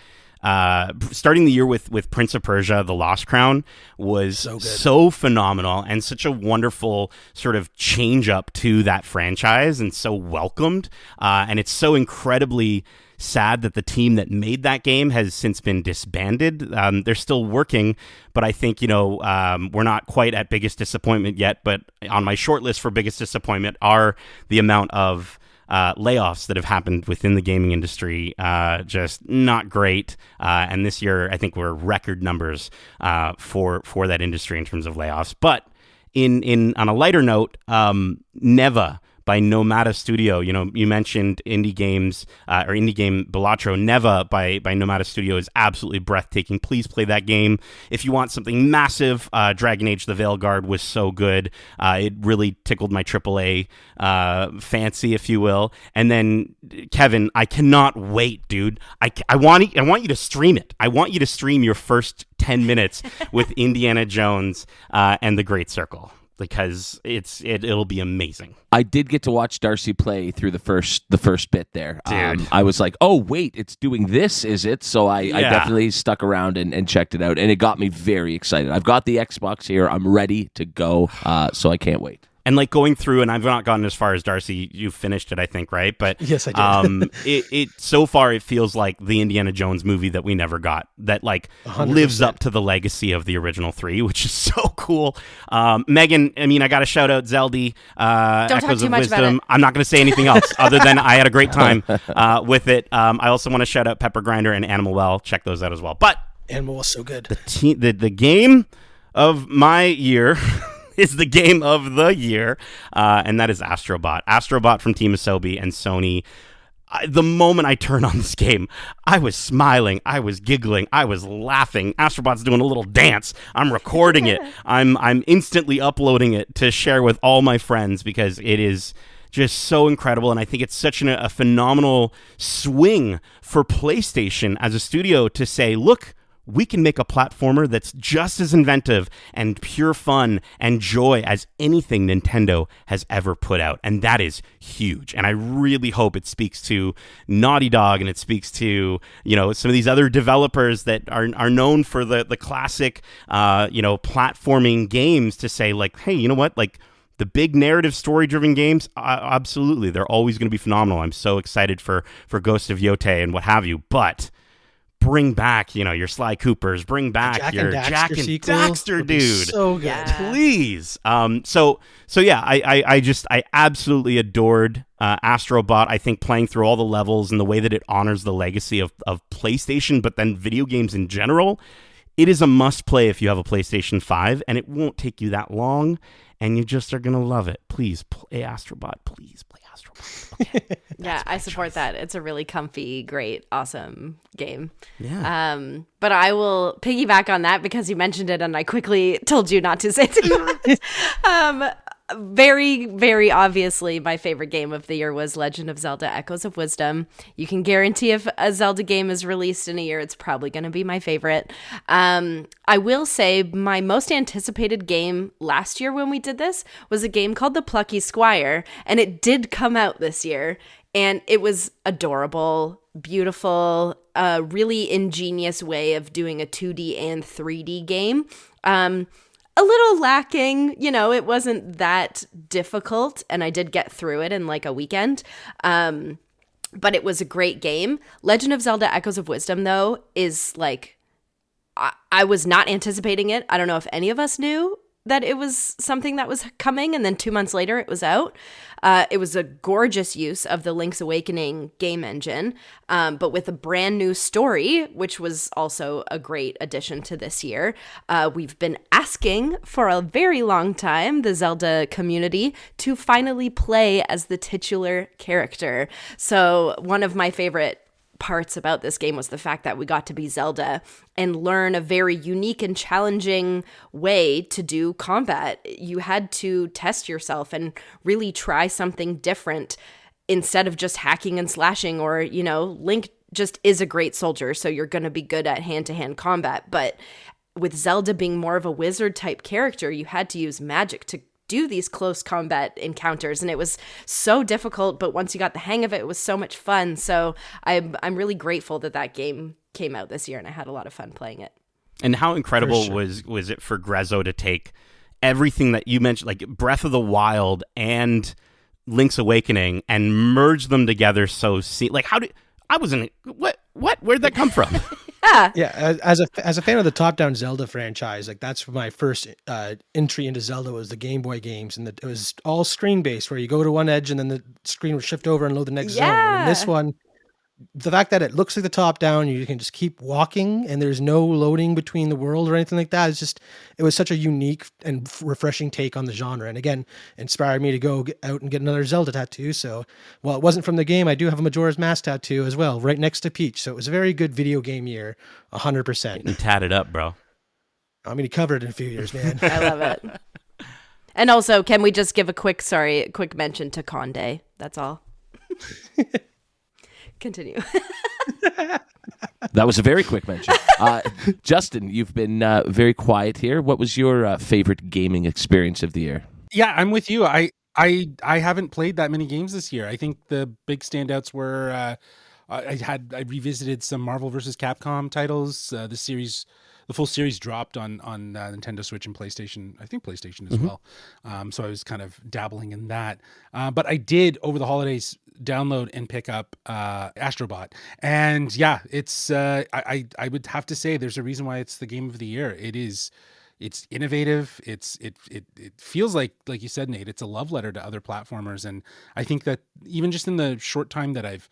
starting the year with Prince of Persia: The Lost Crown was so phenomenal and such a wonderful sort of change up to that franchise, and so welcomed. And it's so incredibly sad that the team that made that game has since been disbanded. They're still working, but I think, we're not quite at biggest disappointment yet. But on my short list for biggest disappointment are the amount of layoffs that have happened within the gaming industry. Just not great. And this year, I think we're record numbers for that industry in terms of layoffs. But on a lighter note, Neva by Nomada Studio. You mentioned indie games or indie game Balatro. Neva by Nomada Studio is absolutely breathtaking. Please play that game. If you want something massive, Dragon Age: The Veilguard was so good. It really tickled my AAA fancy, if you will. And then, Kevin, I cannot wait, dude. I want you to stream it. I want you to stream your first 10 minutes with Indiana Jones and the Great Circle, because it'll be amazing. I did get to watch Darcy play through the first bit there. Dude. I was like, oh, wait, it's doing this, is it? So I definitely stuck around and checked it out, and it got me very excited. I've got the Xbox here. I'm ready to go, so I can't wait. And like going through, and I've not gotten as far as Darcy. You finished it, I think, right? But yes, I did. it so far it feels like the Indiana Jones movie that we never got, that like 100%. lives up to the legacy of the original 3, which is so cool. Megan, I mean, I got to shout out Zeldy. Don't talk Echoes too of much Wisdom. about it. I'm not going to say anything else other than I had a great time with it. I also want to shout out Pepper Grinder and Animal Well. Check those out as well. But Animal was so good. the game of my year is the game of the year, and that is Astrobot. Astrobot from Team Asobi and Sony. the moment I turned on this game, I was smiling, I was giggling, I was laughing. Astrobot's doing a little dance. I'm recording it. I'm instantly uploading it to share with all my friends because it is just so incredible, and I think it's such a phenomenal swing for PlayStation as a studio to say, look, we can make a platformer that's just as inventive and pure fun and joy as anything Nintendo has ever put out. And that is huge. And I really hope it speaks to Naughty Dog and it speaks to, some of these other developers that are known for the classic, platforming games to say, like, hey, you know what? Like, the big narrative story-driven games, absolutely, they're always going to be phenomenal. I'm so excited for Ghost of Yotei and what have you. But bring back, your Sly Coopers. Bring back your Jack and Daxter, dude. So good, Yeah. Please. So yeah, I absolutely adored Astrobot. I think playing through all the levels and the way that it honors the legacy of PlayStation, but then video games in general, it is a must play if you have a PlayStation 5, and it won't take you that long. And you just are going to love it. Please play Astrobot. Please play Astrobot. Okay. Yeah, I support that. It's a really comfy, great, awesome game. Yeah. But I will piggyback on that because you mentioned it and I quickly told you not to say it. Very, very obviously, my favorite game of the year was Legend of Zelda Echoes of Wisdom. You can guarantee if a Zelda game is released in a year, it's probably going to be my favorite. I will say my most anticipated game last year when we did this was a game called The Plucky Squire, and it did come out this year, and it was adorable, beautiful, a really ingenious way of doing a 2D and 3D game. A little lacking, it wasn't that difficult, and I did get through it in like a weekend. But it was a great game. Legend of Zelda Echoes of Wisdom, though, is like, I was not anticipating it. I don't know if any of us knew that it was something that was coming, and then 2 months later it was out. It was a gorgeous use of the Link's Awakening game engine, but with a brand new story, which was also a great addition to this year. We've been asking for a very long time, the Zelda community, to finally play as the titular character. So one of my favorite parts about this game was the fact that we got to be Zelda and learn a very unique and challenging way to do combat. You had to test yourself and really try something different instead of just hacking and slashing, or, Link just is a great soldier, so you're going to be good at hand-to-hand combat. But with Zelda being more of a wizard type character, you had to use magic to do these close combat encounters, and it was so difficult, but once you got the hang of it, it was so much fun. So I'm really grateful that game came out this year, and I had a lot of fun playing it. And how incredible was it for Grezzo to take everything that you mentioned, like Breath of the Wild and Link's Awakening, and merge them together where'd that come from? Yeah, as a fan of the top-down Zelda franchise, like that's my first entry into Zelda was the Game Boy games, and it was all screen-based, where you go to one edge and then the screen would shift over and load the next zone. And in this one, the fact that it looks like the top-down, you can just keep walking, and there's no loading between the world or anything like that. It was such a unique and refreshing take on the genre, and again, inspired me to go out and get another Zelda tattoo. So, while it wasn't from the game, I do have a Majora's Mask tattoo as well, right next to Peach. So it was a very good video game year, 100%. You tatted up, bro. I'm going to cover it in a few years, man. I love it. And also, can we just give a quick mention to Conde? That's all. Continue. That was a very quick mention. Justin, you've been very quiet here. What was your favorite gaming experience of the year? Yeah, I'm with you. I haven't played that many games this year. I think the big standouts were I revisited some Marvel vs. Capcom titles. The full series dropped on Nintendo Switch and PlayStation. I think PlayStation as well. So I was kind of dabbling in that. But I did over the holidays download and pick up Astrobot, and yeah, it's I would have to say there's a reason why it's the game of the year. It's innovative. It feels like you said, Nate, it's a love letter to other platformers, and I think that even just in the short time that I've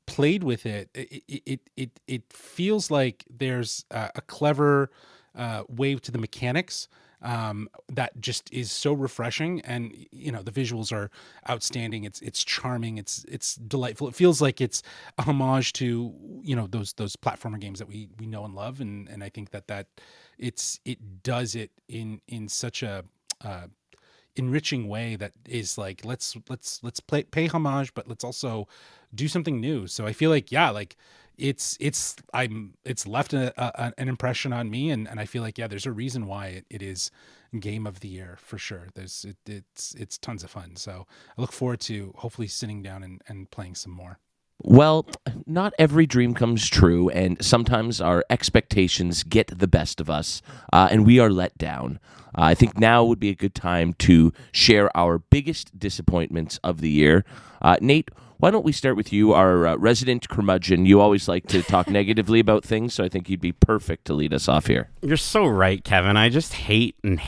played with it feels like there's a clever wave to the mechanics that just is so refreshing, and the visuals are outstanding. It's charming. It's delightful. It feels like it's a homage to those platformer games that we know and love, and I think that it does it in such a enriching way that is like let's pay homage, but let's also do something new. So I feel like it's left an impression on me, and I feel like there's a reason why it is game of the year for sure. It's tons of fun. So I look forward to hopefully sitting down and playing some more. Well, not every dream comes true, and sometimes our expectations get the best of us, and we are let down. I think now would be a good time to share our biggest disappointments of the year. Nate, why don't we start with you, our resident curmudgeon? You always like to talk negatively about things, so I think you'd be perfect to lead us off here. You're so right, Kevin. I just hate, and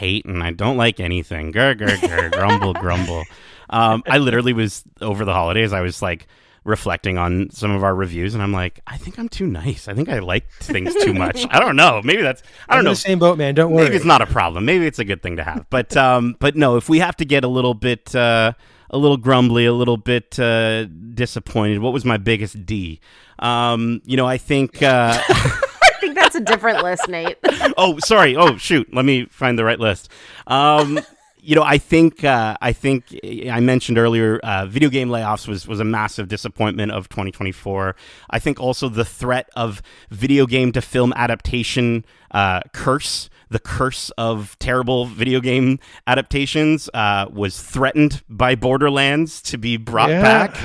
I don't like anything. Grr, grr, grr, grumble, grumble. I literally was, over the holidays, I was like, reflecting on some of our reviews, and I'm like, I think I'm too nice. I think I like things too much. I don't know. Maybe that's, I don't know. In the same boat, man. Don't worry. Maybe it's not a problem. Maybe it's a good thing to have. But no, if we have to get a little bit, a little grumbly, a little bit disappointed, what was my biggest D? I think. I think that's a different list, Nate. Oh, sorry. Oh, shoot. Let me find the right list. I think I mentioned earlier, video game layoffs was a massive disappointment of 2024. I think also the threat of video game to film adaptation the curse of terrible video game adaptations was threatened by Borderlands to be brought back.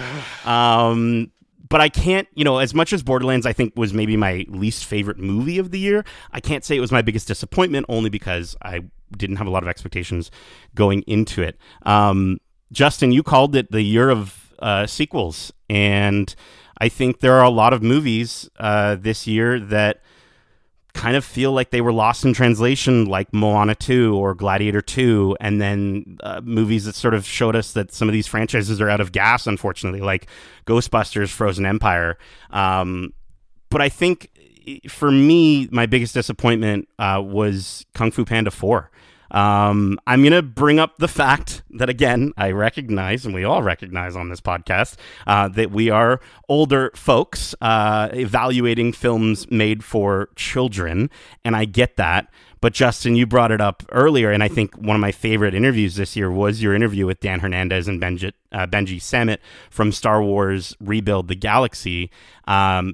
But I can't, as much as Borderlands, I think, was maybe my least favorite movie of the year, I can't say it was my biggest disappointment, only because I didn't have a lot of expectations going into it. Justin, you called it the year of sequels, and I think there are a lot of movies this year that kind of feel like they were lost in translation, like Moana 2 or Gladiator 2, and then movies that sort of showed us that some of these franchises are out of gas, unfortunately, like Ghostbusters, Frozen Empire. But I think, for me, my biggest disappointment was Kung Fu Panda 4. I'm going to bring up the fact that, again, I recognize, and we all recognize on this podcast, that we are older folks evaluating films made for children, and I get that. But Justin, you brought it up earlier, and I think one of my favorite interviews this year was your interview with Dan Hernandez and Benji Samit from Star Wars Rebuild the Galaxy,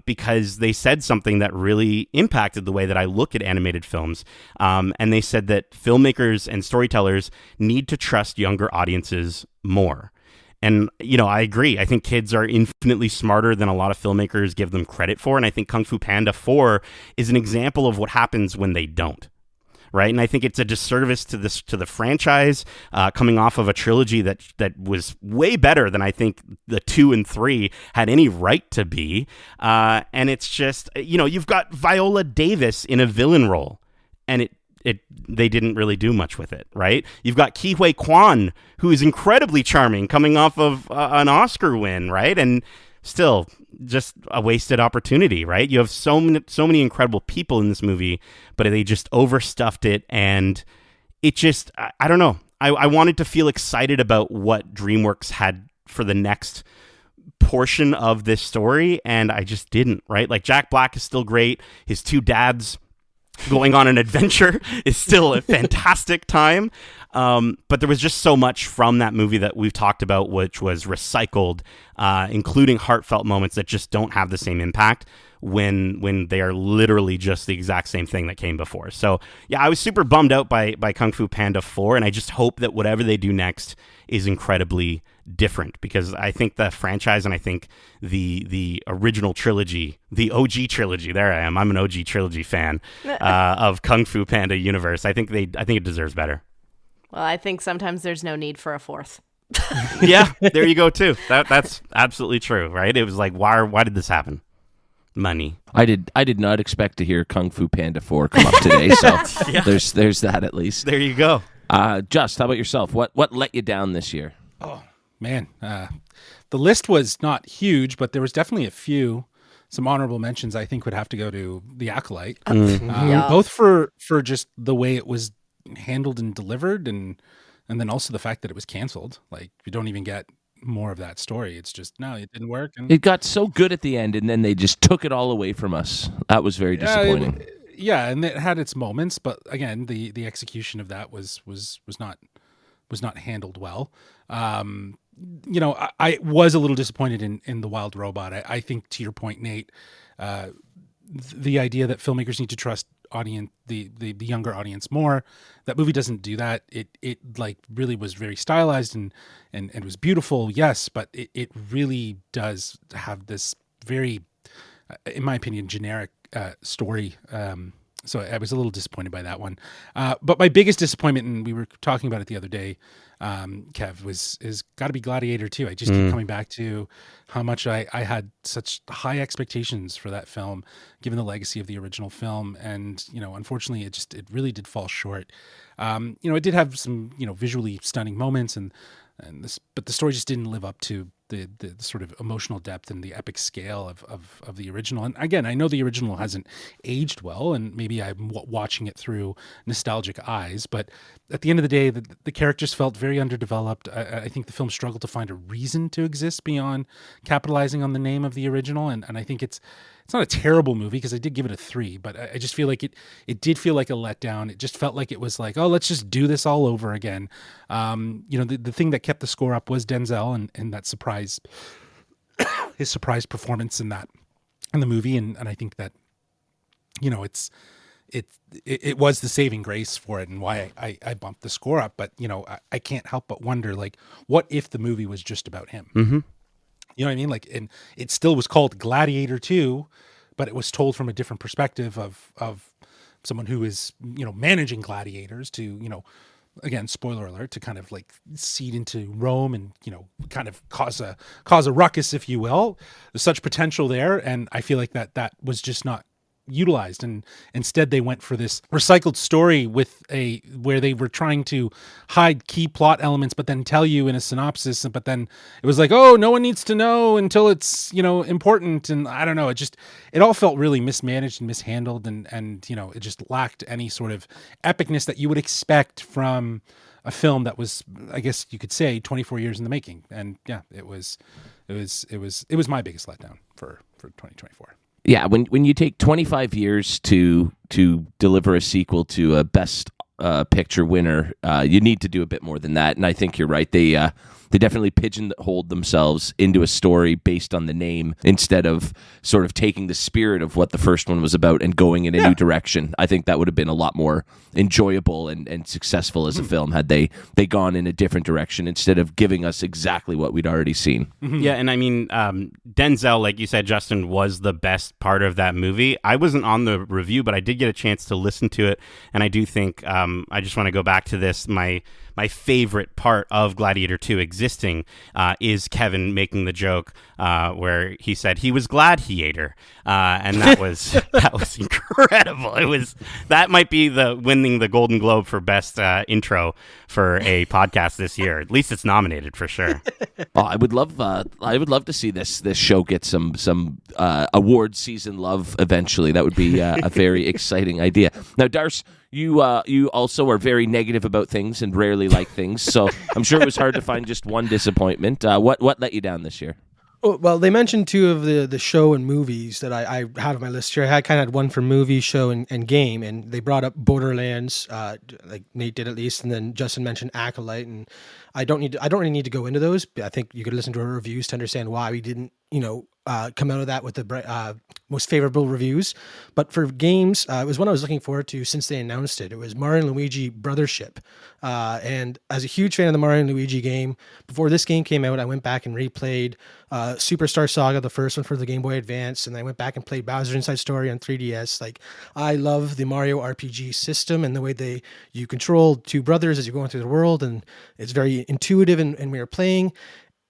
because they said something that really impacted the way that I look at animated films. And they said that filmmakers and storytellers need to trust younger audiences more. And, I agree. I think kids are infinitely smarter than a lot of filmmakers give them credit for. And I think Kung Fu Panda 4 is an example of what happens when they don't. Right, and I think it's a disservice to the franchise, coming off of a trilogy that was way better than I think the 2 and 3 had any right to be. And it's just, you've got Viola Davis in a villain role, and they didn't really do much with it, right? You've got Ke Huy Quan, who is incredibly charming, coming off of an Oscar win, right? And still, just a wasted opportunity, right? You have so many incredible people in this movie, but they just overstuffed it, and it just, I don't know. I wanted to feel excited about what DreamWorks had for the next portion of this story, and I just didn't, right? Like, Jack Black is still great. His 2 dads going on an adventure is still a fantastic time. But there was just so much from that movie that we've talked about, which was recycled, including heartfelt moments that just don't have the same impact when they are literally just the exact same thing that came before. So, yeah, I was super bummed out by Kung Fu Panda 4, and I just hope that whatever they do next is incredibly different, because I think the franchise, and I think the original trilogy, the OG trilogy, there I am, I'm an OG trilogy fan of Kung Fu Panda universe. I think it deserves better. Well, I think sometimes there's no need for a fourth. Yeah, there you go too. That's absolutely true, right? It was like, why did this happen? Money. I did not expect to hear Kung Fu Panda 4 come up today, so Yeah. there's that at least. There you go. Just, how about yourself? What let you down this year? Oh man, the list was not huge, but there was definitely a few. some honorable mentions I think would have to go to The Acolyte, Yeah. both for just the way it was handled and delivered, and then also the fact that it was canceled. Like, you don't even get more of that story. It's just, no, it didn't work. And It got so good at the end, and then they just took it all away from us. That was very disappointing. yeah, and it had its moments, but again, the execution of that was not handled well. I was a little disappointed in The Wild Robot. I think, to your point, Nate, the idea that filmmakers need to trust the younger audience more, that movie doesn't do that. It like really was very stylized and it was beautiful, yes, but it really does have this very, in my opinion, generic story. So I was a little disappointed by that one. But my biggest disappointment, and we were talking about it the other day, Kev, is got to be Gladiator 2. I just keep coming back to how much I had such high expectations for that film, given the legacy of the original film. And, unfortunately, it really did fall short. It did have some, visually stunning moments but the story just didn't live up to the sort of emotional depth and the epic scale of the original. And again, I know the original hasn't aged well, and maybe I'm watching it through nostalgic eyes, but at the end of the day, the characters felt very underdeveloped. I think the film struggled to find a reason to exist beyond capitalizing on the name of the original. And I think it's not a terrible movie, because I did give it a 3, but I just feel like it did feel like a letdown. It just felt like it was like, oh, let's just do this all over again. The thing that kept the score up was Denzel and that surprise, his surprise performance in the movie. And I think that, it was the saving grace for it and why I bumped the score up. But, I can't help but wonder, like, what if the movie was just about him? Mm-hmm. You know what I mean? Like, and it still was called Gladiator 2, but it was told from a different perspective of someone who is, managing gladiators to, again, spoiler alert, to kind of like seed into Rome and, kind of cause a ruckus, if you will. There's such potential there. And I feel like that was just not utilized, and instead they went for this recycled story where they were trying to hide key plot elements but then tell you in a synopsis, but then it was like, oh, no one needs to know until it's important. And I don't know, it all felt really mismanaged and mishandled, and it just lacked any sort of epicness that you would expect from a film that was, I guess you could say, 24 years in the making. And yeah, it was my biggest letdown for 2024. Yeah, when you take 25 years to deliver a sequel to a Best Picture winner, you need to do a bit more than that. And I think you're right. They definitely pigeonholed themselves into a story based on the name instead of sort of taking the spirit of what the first one was about and going in a new direction. I think that would have been a lot more enjoyable and successful as a film had they gone in a different direction instead of giving us exactly what we'd already seen. Yeah, and I mean, Denzel, like you said, Justin, was the best part of that movie. I wasn't on the review, but I did get a chance to listen to it, and I do think I just want to go back to this. My favorite part of Gladiator 2 existing is Kevin making the joke where he said he was glad he ate her, and that was incredible. That might be winning the Golden Globe for best intro for a podcast this year. At least it's nominated for sure. Oh, I would love to see this show get some award season love eventually. That would be a very exciting idea. Now, Darce, you also are very negative about things and rarely like things, so I'm sure it was hard to find just one disappointment. What let you down this year? Well, they mentioned two of the show and movies that I had on my list here. I kind of had one for movie, show, and game, and they brought up Borderlands, like Nate did at least, and then Justin mentioned Acolyte, and I don't really need to go into those. I think you could listen to our reviews to understand why we didn't, come out of that with the most favorable reviews. But for games, it was one I was looking forward to since they announced it. It was Mario and Luigi Brothership. And as a huge fan of the Mario and Luigi game, before this game came out, I went back and replayed Superstar Saga, the first one for the Game Boy Advance, and I went back and played Bowser's Inside Story on 3DS. Like, I love the Mario RPG system and the way you control two brothers as you're going through the world, and it's very intuitive and we were playing.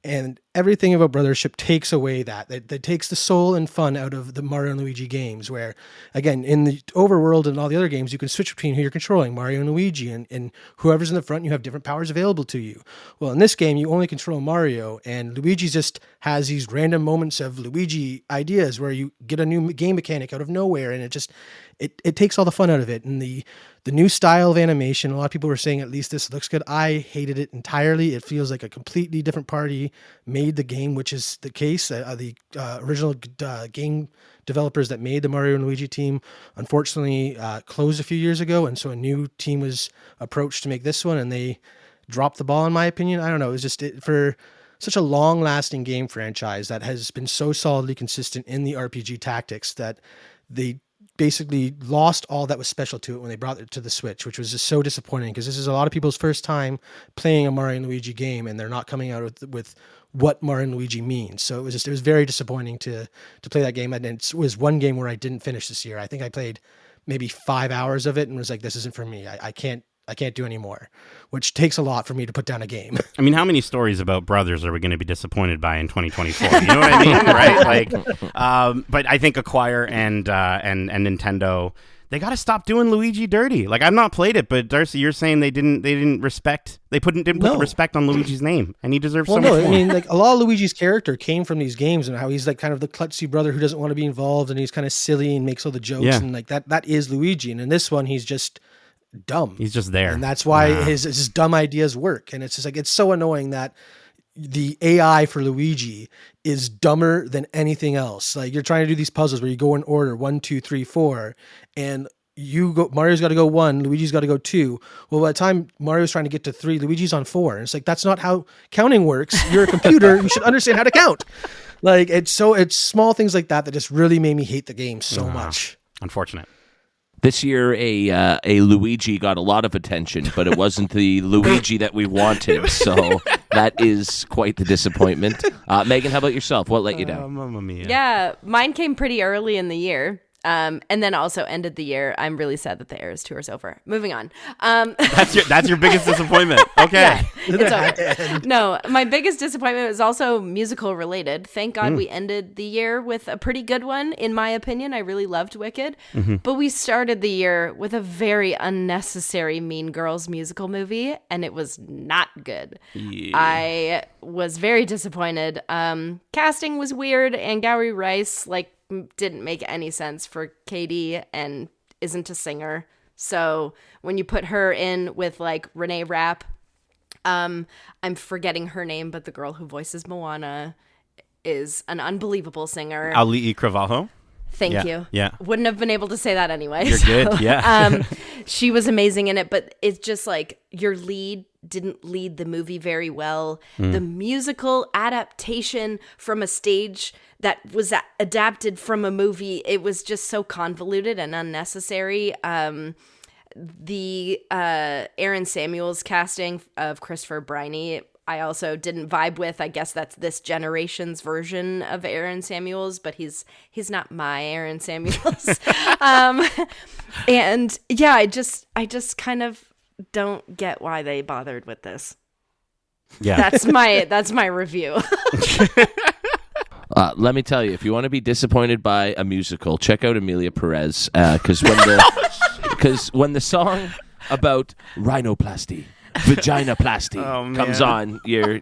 And everything about Brothership takes away that takes the soul and fun out of the Mario and Luigi games, where, again, in the overworld and all the other games, you can switch between who you're controlling, Mario and Luigi, and whoever's in the front, you have different powers available to you. Well, in this game, you only control Mario, and Luigi just has these random moments of Luigi ideas where you get a new game mechanic out of nowhere, and it takes all the fun out of it. And the new style of animation, a lot of people were saying, at least this looks good. I hated it entirely. It feels like a completely different party made the game, which is the case. The original game developers that made the Mario and Luigi team, unfortunately, closed a few years ago. And so a new team was approached to make this one, and they dropped the ball, in my opinion. I don't know. It was just for such a long-lasting game franchise that has been so solidly consistent in the RPG tactics that they basically lost all that was special to it when they brought it to the Switch, which was just so disappointing, because this is a lot of people's first time playing a Mario and Luigi game, and they're not coming out with what Mario and Luigi means. So it was very disappointing to play that game. And it was one game where I didn't finish this year. I think I played maybe 5 hours of it and was like, this isn't for me. I can't do any more, which takes a lot for me to put down a game. I mean, how many stories about brothers are we going to be disappointed by in 2024? You know what I mean, right? Like, but I think Acquire and Nintendo, they got to stop doing Luigi dirty. Like, I've not played it, but Darcy, you're saying they didn't put the respect on Luigi's name, and he deserves so much more. I mean, like, a lot of Luigi's character came from these games, and how he's like kind of the klutzy brother who doesn't want to be involved, and he's kind of silly and makes all the jokes, and like that is Luigi. And in this one, he's just dumb. He's just there, and that's why his dumb ideas work. And it's just like, it's so annoying that the AI for Luigi is dumber than anything else. Like, you're trying to do these puzzles where you go in order 1, 2, 3, 4, and Mario's got to go 1, Luigi's got to go 2. Well, by the time Mario's trying to get to 3, Luigi's on 4. And it's like, that's not how counting works. You're a computer. You should understand how to count. Like, it's small things like that just really made me hate the game so much. Unfortunate. This year, a Luigi got a lot of attention, but it wasn't the Luigi that we wanted, so that is quite the disappointment. Megan, how about yourself? What let you down? Mamma mia. Yeah, mine came pretty early in the year. And then also ended the year. I'm really sad that the Eras tour is over. Moving on. That's your biggest disappointment. Okay. Yeah, it's over. No, my biggest disappointment was also musical related. Thank God we ended the year with a pretty good one, in my opinion. I really loved Wicked. But we started the year with a very unnecessary Mean Girls musical movie, and it was not good. Yeah. I was very disappointed. Casting was weird, and Gowrie Rice, didn't make any sense for Katie and isn't a singer. So when you put her in with Renee Rapp, I'm forgetting her name, but the girl who voices Moana is an unbelievable singer. Ali'i Cravalho. Thank you. Yeah. Wouldn't have been able to say that anyway. You're good. Yeah. She was amazing in it, but it's just your lead didn't lead the movie very well. The musical adaptation from a stage that was adapted from a movie, it was just so convoluted and unnecessary. The Aaron Samuels casting of Christopher Briney, I also didn't vibe with. I guess that's this generation's version of Aaron Samuels, but he's not my Aaron Samuels. And yeah, I just kind of don't get why they bothered with this. Yeah, that's my review. Let me tell you, if you want to be disappointed by a musical, check out Emilia Perez, because when the song about rhinoplasty, vaginoplasty comes on, you're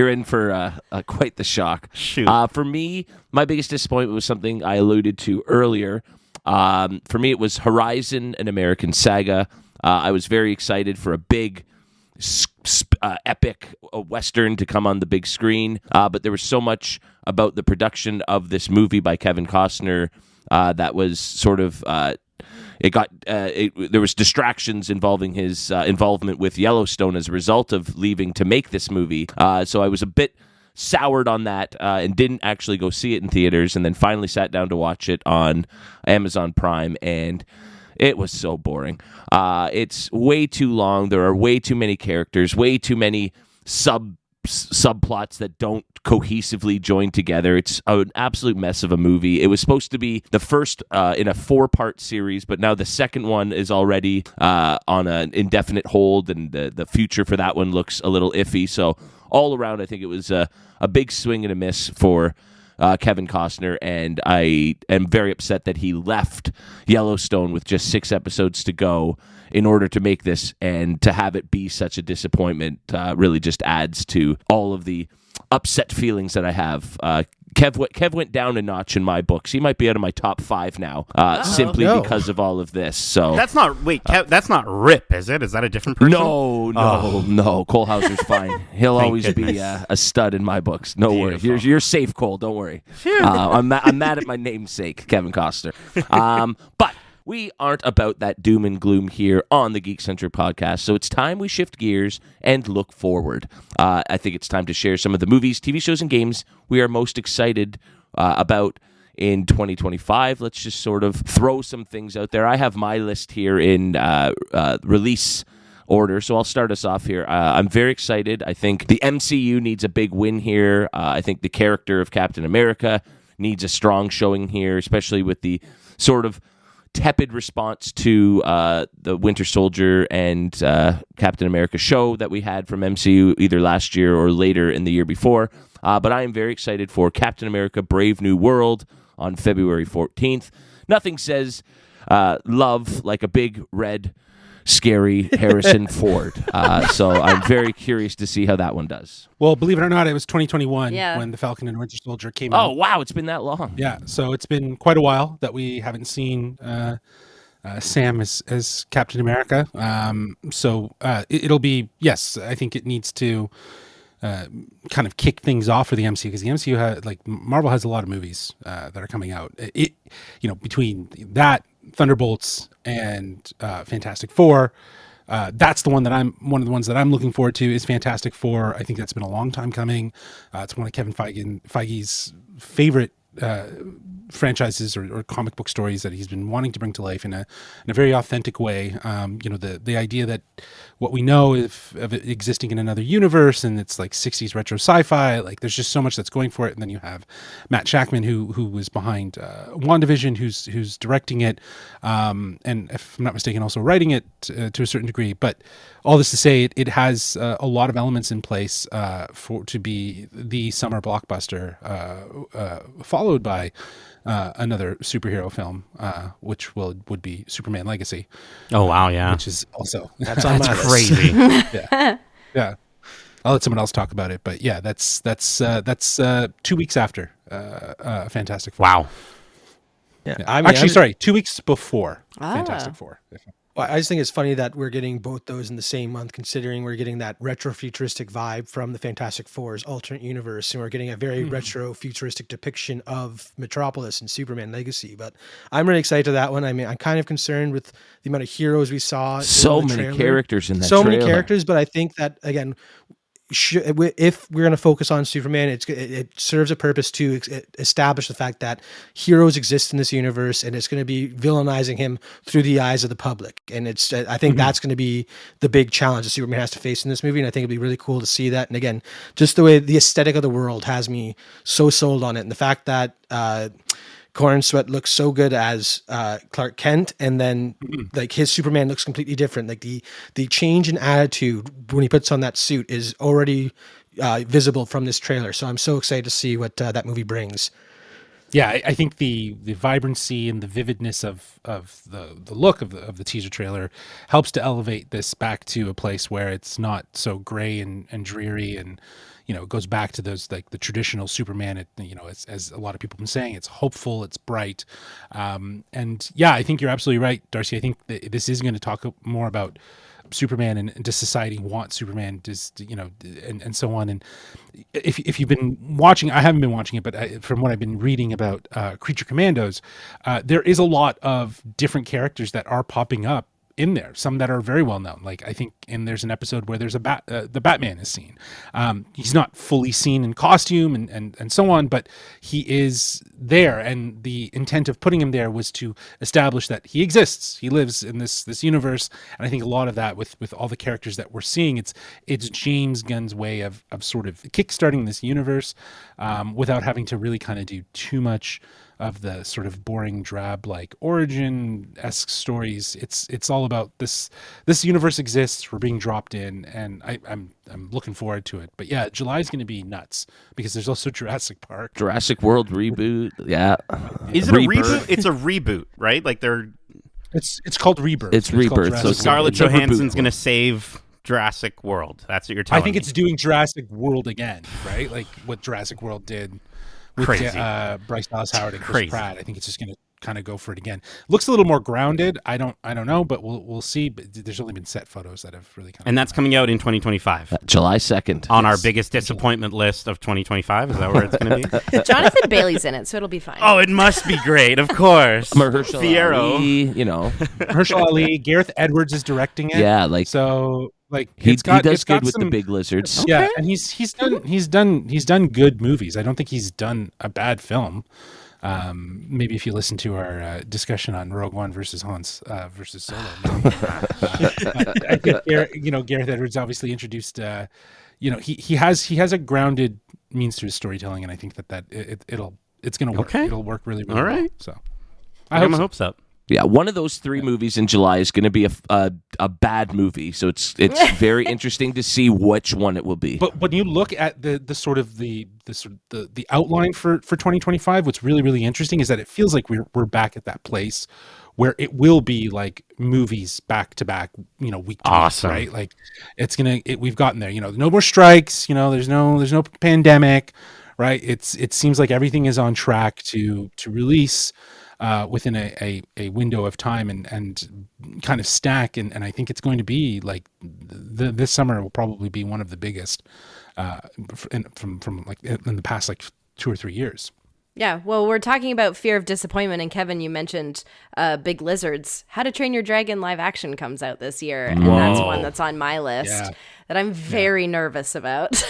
in for quite the shock. Shoot. For me, my biggest disappointment was something I alluded to earlier. For me, it was Horizon: An American Saga. I was very excited for a big, epic Western to come on the big screen, but there was so much about the production of this movie by Kevin Costner that was sort of... there was distractions involving his involvement with Yellowstone as a result of leaving to make this movie. So I was a bit soured on that and didn't actually go see it in theaters, and then finally sat down to watch it on Amazon Prime, and it was so boring. It's way too long. There are way too many characters, way too many subplots that don't cohesively join together. It's an absolute mess of a movie. It was supposed to be the first in a 4-part series, but now the second one is already on an indefinite hold, and the future for that one looks a little iffy. So all around, I think it was a big swing and a miss for Kevin Costner, and I am very upset that he left Yellowstone with just 6 episodes to go in order to make this, and to have it be such a disappointment really just adds to all of the upset feelings that I have. Kev went down a notch in my books. He might be out of my top 5 now, simply because of all of this. So that's not Kev, that's not Rip, is it? Is that a different person? No. Cole Hauser's fine. He'll always be a stud in my books. No worries. You're safe, Cole. Don't worry. I'm mad at my namesake, Kevin Costner. But we aren't about that doom and gloom here on the Geekcentric podcast, so it's time we shift gears and look forward. I think it's time to share some of the movies, TV shows, and games we are most excited about in 2025. Let's just sort of throw some things out there. I have my list here in release order, so I'll start us off here. I'm very excited. I think the MCU needs a big win here. I think the character of Captain America needs a strong showing here, especially with the sort of tepid response to the Winter Soldier and Captain America show that we had from MCU either last year or later in the year before. But I am very excited for Captain America Brave New World on February 14th. Nothing says love like a big, red, scary Harrison Ford. So I'm very curious to see how that one does. Well, believe it or not, it was 2021 when The Falcon and Winter Soldier came out. Oh, wow. It's been that long. Yeah. So it's been quite a while that we haven't seen Sam as Captain America. So it'll be, yes, I think it needs to kind of kick things off for the MCU, because the MCU Marvel has a lot of movies that are coming out. Between that, Thunderbolts, and Fantastic Four, that's one of the ones that I'm looking forward to is Fantastic Four. I think that's been a long time coming. It's one of Kevin Feige's favorite franchises or comic book stories that he's been wanting to bring to life in a very authentic way. The idea that what we know of it existing in another universe, and it's like 60s retro sci-fi, like there's just so much that's going for it. And then you have Matt Shakman, who was behind WandaVision, who's directing it, and if I'm not mistaken, also writing it to a certain degree. But all this to say, it has a lot of elements in place to be the summer blockbuster, followed by another superhero film, which would be Superman Legacy. Oh wow, yeah, which is also that's on my list. Crazy. yeah. I'll let someone else talk about it, but yeah, that's 2 weeks after Fantastic Four. Wow. Yeah. 2 weeks before Fantastic Four. Well, I just think it's funny that we're getting both those in the same month, considering we're getting that retro-futuristic vibe from the Fantastic Four's alternate universe, and we're getting a very retro-futuristic depiction of Metropolis and Superman Legacy. But I'm really excited to that one. I mean, I'm kind of concerned with the amount of heroes we saw. So many characters in that So trailer. many characters, but I think that, again, if we're going to focus on Superman, it serves a purpose to establish the fact that heroes exist in this universe, and it's going to be villainizing him through the eyes of the public. And I think that's going to be the big challenge that Superman has to face in this movie. And I think it'd be really cool to see that. And again, just the way the aesthetic of the world has me so sold on it, and the fact that Corn Sweat looks so good as Clark Kent, and then like his Superman looks completely different. Like the change in attitude when he puts on that suit is already visible from this trailer. So I'm so excited to see what that movie brings. Yeah, I think the vibrancy and the vividness of the look of the teaser trailer helps to elevate this back to a place where it's not so gray and dreary, and it goes back to those like the traditional Superman. As a lot of people have been saying, it's hopeful, it's bright, and yeah, I think you're absolutely right, Darcy. I think this is going to talk more about Superman, and does society want Superman? And so on. And if you've been watching, I haven't been watching it, but from what I've been reading about Creature Commandos, there is a lot of different characters that are popping up in there, some that are very well known. Like I think, and there's an episode where there's the Batman is seen. He's not fully seen in costume and so on, but he is there. And the intent of putting him there was to establish that he exists. He lives in this universe. And I think a lot of that with all the characters that we're seeing, it's James Gunn's way of sort of kickstarting this universe without having to really kind of do too much of the sort of boring, drab, like origin-esque stories. It's all about this universe exists, we're being dropped in, and I'm looking forward to it. But yeah, July is going to be nuts because there's also Jurassic Park. Jurassic World reboot. Yeah. Is it a reboot? It's a reboot, right? Like It's called Rebirth. It's Rebirth. Called So Scarlett it's a reboot. Johansson's going to save Jurassic World. That's what you're telling me. I think it's doing Jurassic World again, right? Like what Jurassic World did with Crazy. Bryce Dallas Howard and Chris Crazy. Pratt. I think it's just going to kind of go for it again. Looks a little more grounded. I don't know, but we'll see. But there's only been set photos that have really kind of. And that's coming out in 2025 July 2nd. on our biggest disappointment list of 2025. Is that where it's going to be? Jonathan Bailey's in it, so it'll be fine. Oh, it must be great, of course. Mahershala Fierro. Ali, you know. Mahershala Ali, Gareth Edwards is directing it. Yeah, like So he it's got, does it's got good with some, the big lizards. Yeah, and he's done good movies. I don't think he's done a bad film. Maybe if you listen to our discussion on Rogue One versus Hans versus Solo. I think Gareth Edwards obviously introduced. He has a grounded means to his storytelling, and I think that it's going to work. Okay. It'll work really, really All well. right. So I have my hopes up. Yeah, one of those 3 movies in July is going to be a bad movie. So it's very interesting to see which one it will be. But when you look at the outline for 2025, what's really, really interesting is that it feels like we're back at that place where it will be like movies back to back, week to Awesome. week, right? Like we've gotten there. No more strikes. There's no pandemic, right? It seems like everything is on track to release within a window of time and kind of stack. And I think it's going to be like this summer will probably be one of the biggest from like in the past like 2 or 3 years. Yeah, well, we're talking about fear of disappointment, and Kevin, you mentioned Big Lizards. How to Train Your Dragon live action comes out this year, and that's one that's on my list that I'm very nervous about.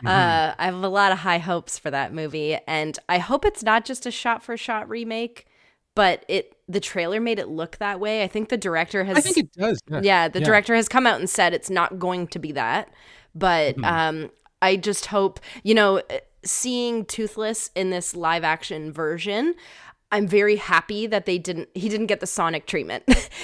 I have a lot of high hopes for that movie, and I hope it's not just a shot-for-shot remake, but the trailer made it look that way. I think the director has... I think it does. Yeah, the director has come out and said it's not going to be that, but I just hope, seeing Toothless in this live action version, I'm very happy that he didn't get the Sonic treatment.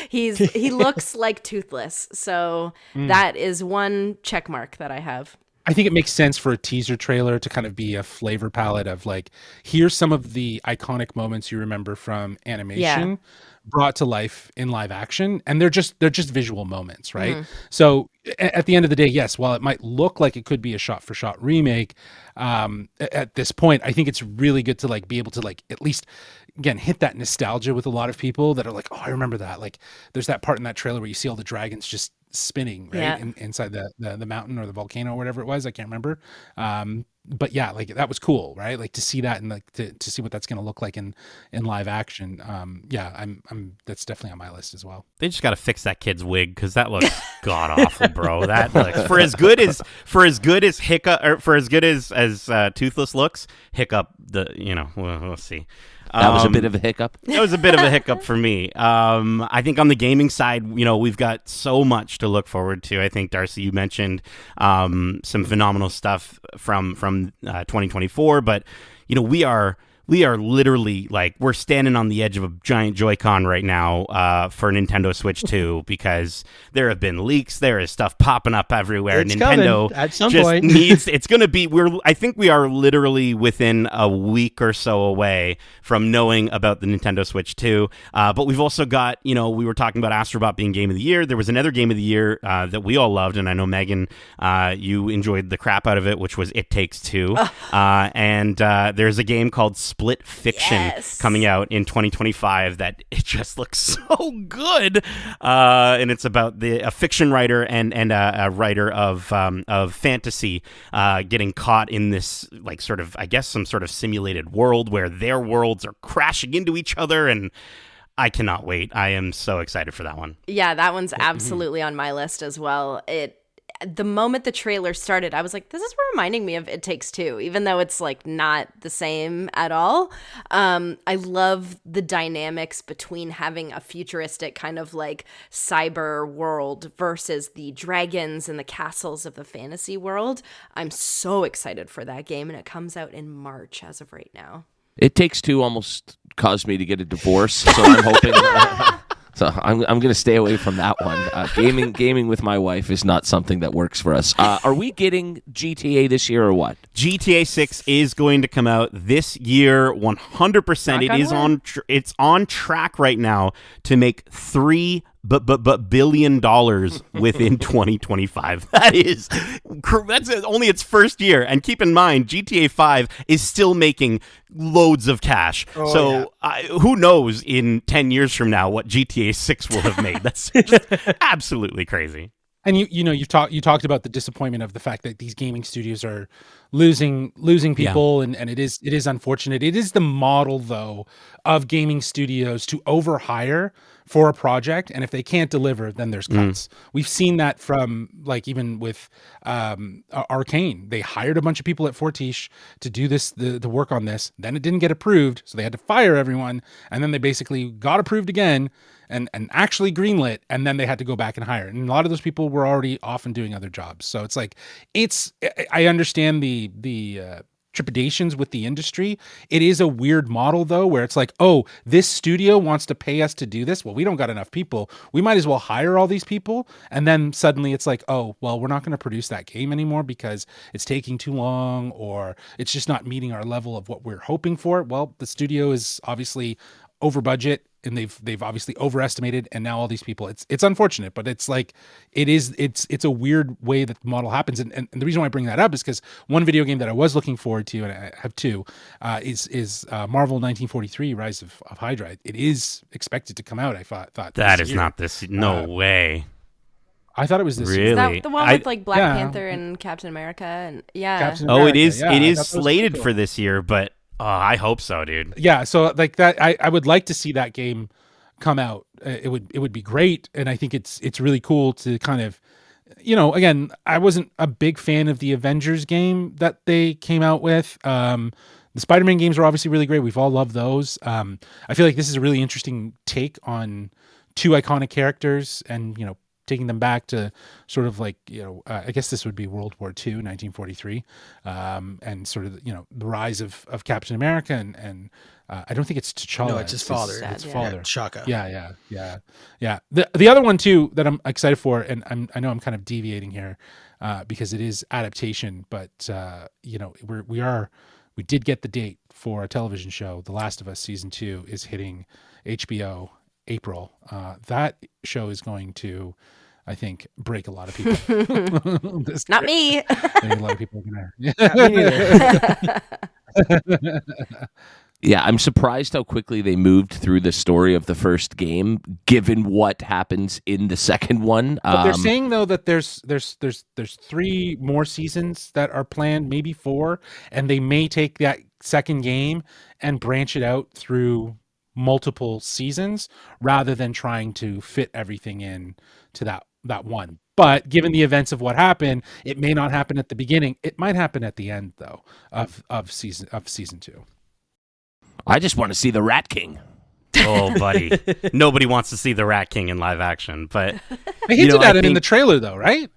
He looks like Toothless. So that is one check mark that I have. I think it makes sense for a teaser trailer to kind of be a flavor palette of like, here's some of the iconic moments you remember from animation brought to life in live action, and they're just visual moments, right? So at the end of the day, yes, while it might look like it could be a shot for shot remake, at this point, I think it's really good to like be able to like at least again hit that nostalgia with a lot of people that are like, oh, I remember that. Like there's that part in that trailer where you see all the dragons just spinning inside the mountain or the volcano or whatever it was. I can't remember. But yeah, like that was cool, right? Like to see that and like to see what that's going to look like in live action. I'm that's definitely on my list as well. They just got to fix that kid's wig because that looks god awful, bro. That looks for as good as Hiccup or for as good as Toothless looks. Hiccup, we'll see. That was a bit of a hiccup. That was a bit of a hiccup for me. I think on the gaming side, we've got so much to look forward to. I think, Darcy, you mentioned some phenomenal stuff from 2024, but we are literally like we're standing on the edge of a giant Joy-Con right now for Nintendo Switch 2 because there have been leaks. There is stuff popping up everywhere. It's Nintendo coming at some just point. it's going to be. I think we are literally within a week or so away from knowing about the Nintendo Switch 2. But we've also got we were talking about Astrobot being Game of the Year. There was another Game of the Year that we all loved, and I know Megan, you enjoyed the crap out of it, which was It Takes Two. And there's a game called Split Fiction coming out in 2025 that it just looks so good, and it's about a fiction writer and a writer of fantasy getting caught in this like sort of, I guess, some sort of simulated world where their worlds are crashing into each other, and I cannot wait. I am so excited for that one. Yeah, that one's absolutely on my list as well. The moment the trailer started, I was like, this is reminding me of It Takes Two, even though it's like not the same at all. I love the dynamics between having a futuristic kind of like cyber world versus the dragons and the castles of the fantasy world. I'm so excited for that game, and it comes out in March as of right now. It Takes Two almost caused me to get a divorce, so I'm hoping. So I'm going to stay away from that one. Gaming with my wife is not something that works for us. Are we getting GTA this year or what? GTA 6 is going to come out this year, 100%. It is it's on track right now to make $3 billion within 2025. That's only its first year. And keep in mind, GTA 5 is still making loads of cash. Who knows in 10 years from now what GTA 6 will have made. That's just absolutely crazy. And you talked about the disappointment of the fact that these gaming studios are losing people, and it is unfortunate. It is the model though of gaming studios to overhire for a project, and if they can't deliver, then there's cuts. We've seen that from like even with Arcane. They hired a bunch of people at Fortiche to do the work on this. Then it didn't get approved, so they had to fire everyone, and then they basically got approved again and actually greenlit, and then they had to go back and hire. And a lot of those people were already off and doing other jobs. So it's like I understand the trepidations with the industry. It is a weird model though, where it's like, oh, this studio wants to pay us to do this. Well, we don't got enough people. We might as well hire all these people. And then suddenly it's like, oh, well, we're not going to produce that game anymore because it's taking too long, or it's just not meeting our level of what we're hoping for. Well, the studio is obviously over budget, and they've obviously overestimated, and now all these people, it's unfortunate, but it's like it's a weird way that the model happens. And the reason why I bring that up is because one video game that I was looking forward to, and I have two, is Marvel 1943 Rise of Hydra. It is expected to come out, I thought that is year. Not this no way. I thought it was this really? year. Is that the one with like Black Panther and Captain America? And Captain America, it is slated for this year, but I hope so, dude. Yeah, so like that, I would like to see that game come out. It would be great, and I think it's really cool to kind of, again, I wasn't a big fan of the Avengers game that they came out with. The Spider-Man games are obviously really great. We've all loved those. I feel like this is a really interesting take on two iconic characters, and taking them back to sort of like, I guess this would be World War II, 1943, and sort of, the rise of Captain America, and I don't think it's T'Challa. No, it's his father. It's father. Shaka. Yeah. The other one too that I'm excited for, and I know I'm kind of deviating here, because it is adaptation, but we did get the date for a television show. The Last of Us season 2 is hitting HBO April. That show is going to, I think, break a lot of people. Not me. I think a lot of people are gonna. Yeah, I'm surprised how quickly they moved through the story of the first game, given what happens in the second one. But they're saying though that there's 3 more seasons that are planned, maybe 4, and they may take that second game and branch it out through multiple seasons rather than trying to fit everything in to that one. But given the events of what happened, it may not happen at the beginning. It might happen at the end though of season 2. I just want to see the Rat King. Oh, buddy. Nobody wants to see the Rat King in live action, but they hinted at it in the trailer though, right?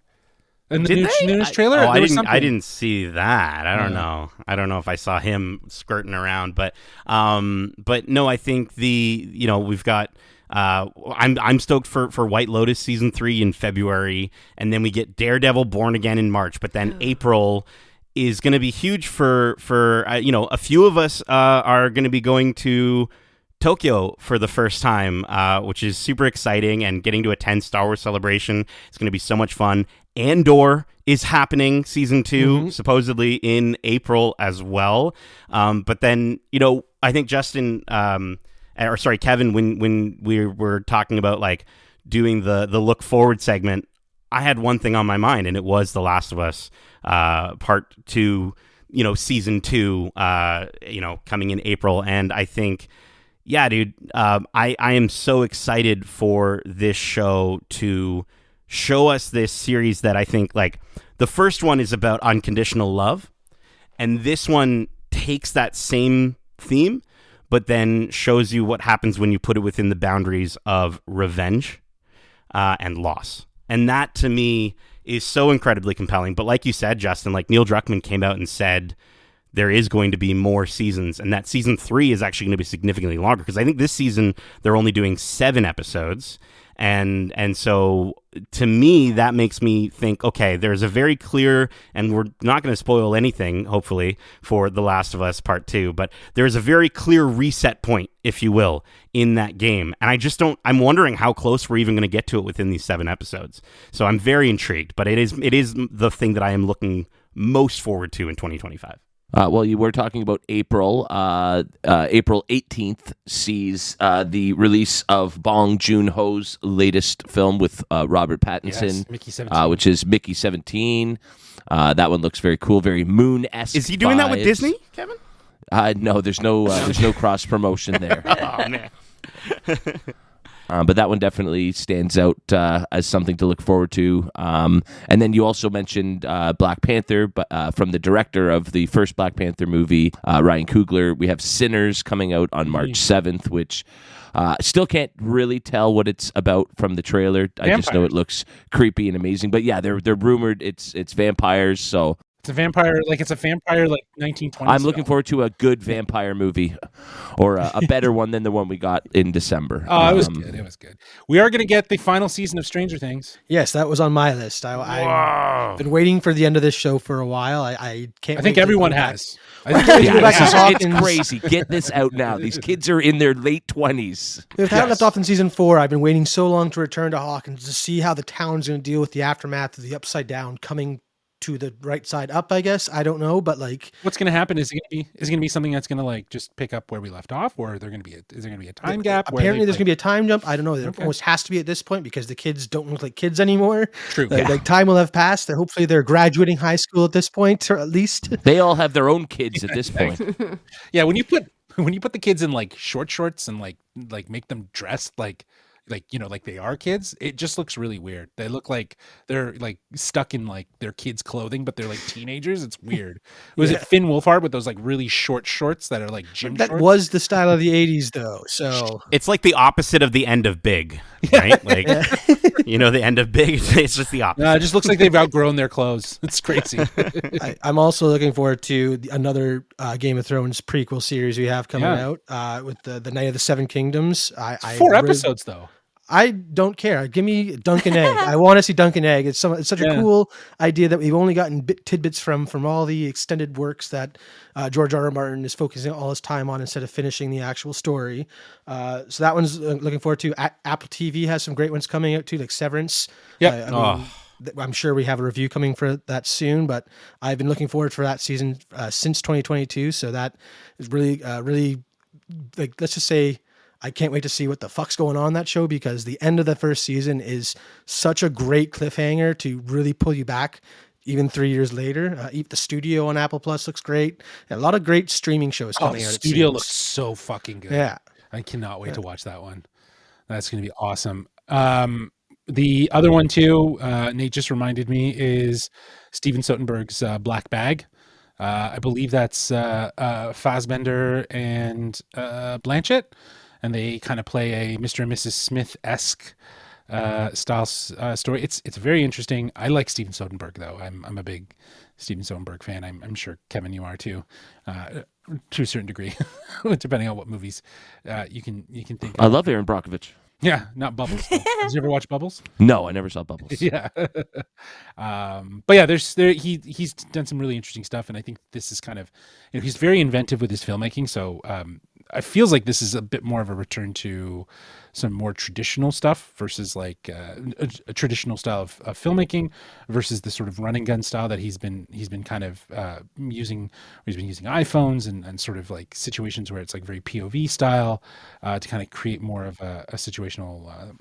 In the newest trailer? I didn't see that. I don't know. I don't know if I saw him skirting around, but no, I think we've got I'm stoked for White Lotus season 3 in February, and then we get Daredevil Born Again in March, but then April is going to be huge for a few of us are going to be going to Tokyo for the first time, which is super exciting, and getting to attend Star Wars Celebration. It's going to be so much fun. Andor is happening, season 2, supposedly in April as well. But then, I think Justin, Kevin, when we were talking about like doing the look forward segment, I had one thing on my mind, and it was The Last of Us Part 2, season 2, coming in April. And I think Yeah, dude. I am so excited for this show to show us this series that I think, like, the first one is about unconditional love, and this one takes that same theme, but then shows you what happens when you put it within the boundaries of revenge and loss. And that, to me, is so incredibly compelling. But like you said, Justin, like Neil Druckmann came out and said there is going to be more seasons, and that season 3 is actually going to be significantly longer, because I think this season they're only doing 7 episodes. And so to me, that makes me think, okay, there's a very clear, and we're not going to spoil anything, hopefully, for The Last of Us Part 2, but there's a very clear reset point, if you will, in that game. And I'm wondering how close we're even going to get to it within these 7 episodes. So I'm very intrigued, but it is the thing that I am looking most forward to in 2025. Well, you were talking about April. April 18th sees the release of Bong Joon-ho's latest film with Robert Pattinson, Yes, Mickey 17. which is Mickey 17. That one looks very cool, very Moon-esque. Is he doing that with vibes. Disney, Kevin? No, there's no cross promotion there. Oh, man. But that one definitely stands out as something to look forward to. And then you also mentioned Black Panther, but from the director of the first Black Panther movie, Ryan Coogler. We have Sinners coming out on March 7th, which still can't really tell what it's about from the trailer. I just know it looks creepy and amazing. But yeah, they're rumored it's vampires, so... It's a vampire, like 1920s. I'm looking forward to a good vampire movie, or a better one than the one we got in December. Oh, it was good. It was good. We are going to get the final season of Stranger Things. Yes, that was on my list. I've been waiting for the end of this show for a while. I can't. I think wait to everyone go back. has. I think Yeah, go back to it's Hawkins. crazy. Get this out now. These kids are in their late 20s. If that left off in season 4, I've been waiting so long to return to Hawkins to see how the town's going to deal with the aftermath of the Upside Down coming to the right side up. I guess I don't know, but like, What's going to happen is it going to be something that's going to like just pick up where we left off, or is there going to be a time gap? apparently there's going to be a time jump. I don't know. There almost has to be at this point because the kids don't look like kids anymore. True. Like time will have passed. Hopefully they're graduating high school at this point, or at least. They all have their own kids at this point. Yeah, when you put the kids in like short shorts and like make them dressed like they are kids, it just looks really weird. They look like they're like stuck in like their kids' clothing, but they're like teenagers. It's weird. Was it Finn Wolfhard with those like really short shorts that are like gym That shorts? was the style of the 80s, though. So It's like the opposite of the end of Big, right? Like, the end of Big, it's just the opposite. No, it just looks like they've outgrown their clothes. It's crazy. I'm also looking forward to another Game of Thrones prequel series we have coming out with the Night of the Seven Kingdoms. I 4 really- episodes though. I don't care. Give me Dunk and Egg. I want to see Dunk and Egg. It's such a cool idea that we've only gotten tidbits from all the extended works that George R.R. Martin is focusing all his time on instead of finishing the actual story. So that one's looking forward to. Apple TV has some great ones coming out too, like Severance. Yeah. I'm sure we have a review coming for that soon, but I've been looking forward for that season since 2022. So that is really, really, like, let's just say, I can't wait to see what the fuck's going on in that show, because the end of the first season is such a great cliffhanger to really pull you back even 3 years later. The Studio on Apple Plus looks great. A lot of great streaming shows coming out. Studio it seems. looks so fucking good. Yeah. I cannot wait to watch that one. That's going to be awesome. The other one too, Nate just reminded me, is Steven Soderbergh's Black Bag. I believe that's Fassbender and Blanchett, and they kind of play a Mr. and Mrs. Smith-esque style story. It's very interesting. I like Steven Soderbergh though. I'm a big Steven Soderbergh fan. I'm sure Kevin, you are too, to a certain degree, depending on what movies you can think. I love Aaron Brockovich. Yeah, not Bubbles. Though. Did you ever watch Bubbles? No, I never saw Bubbles. Yeah. But yeah, he's done some really interesting stuff, and I think this is kind of, he's very inventive with his filmmaking. So it feels like this is a bit more of a return to some more traditional stuff versus like a traditional style of filmmaking versus the sort of run and gun style that he's been kind of using. He's been using iPhones and sort of like situations where it's like very POV style to kind of create more of a situational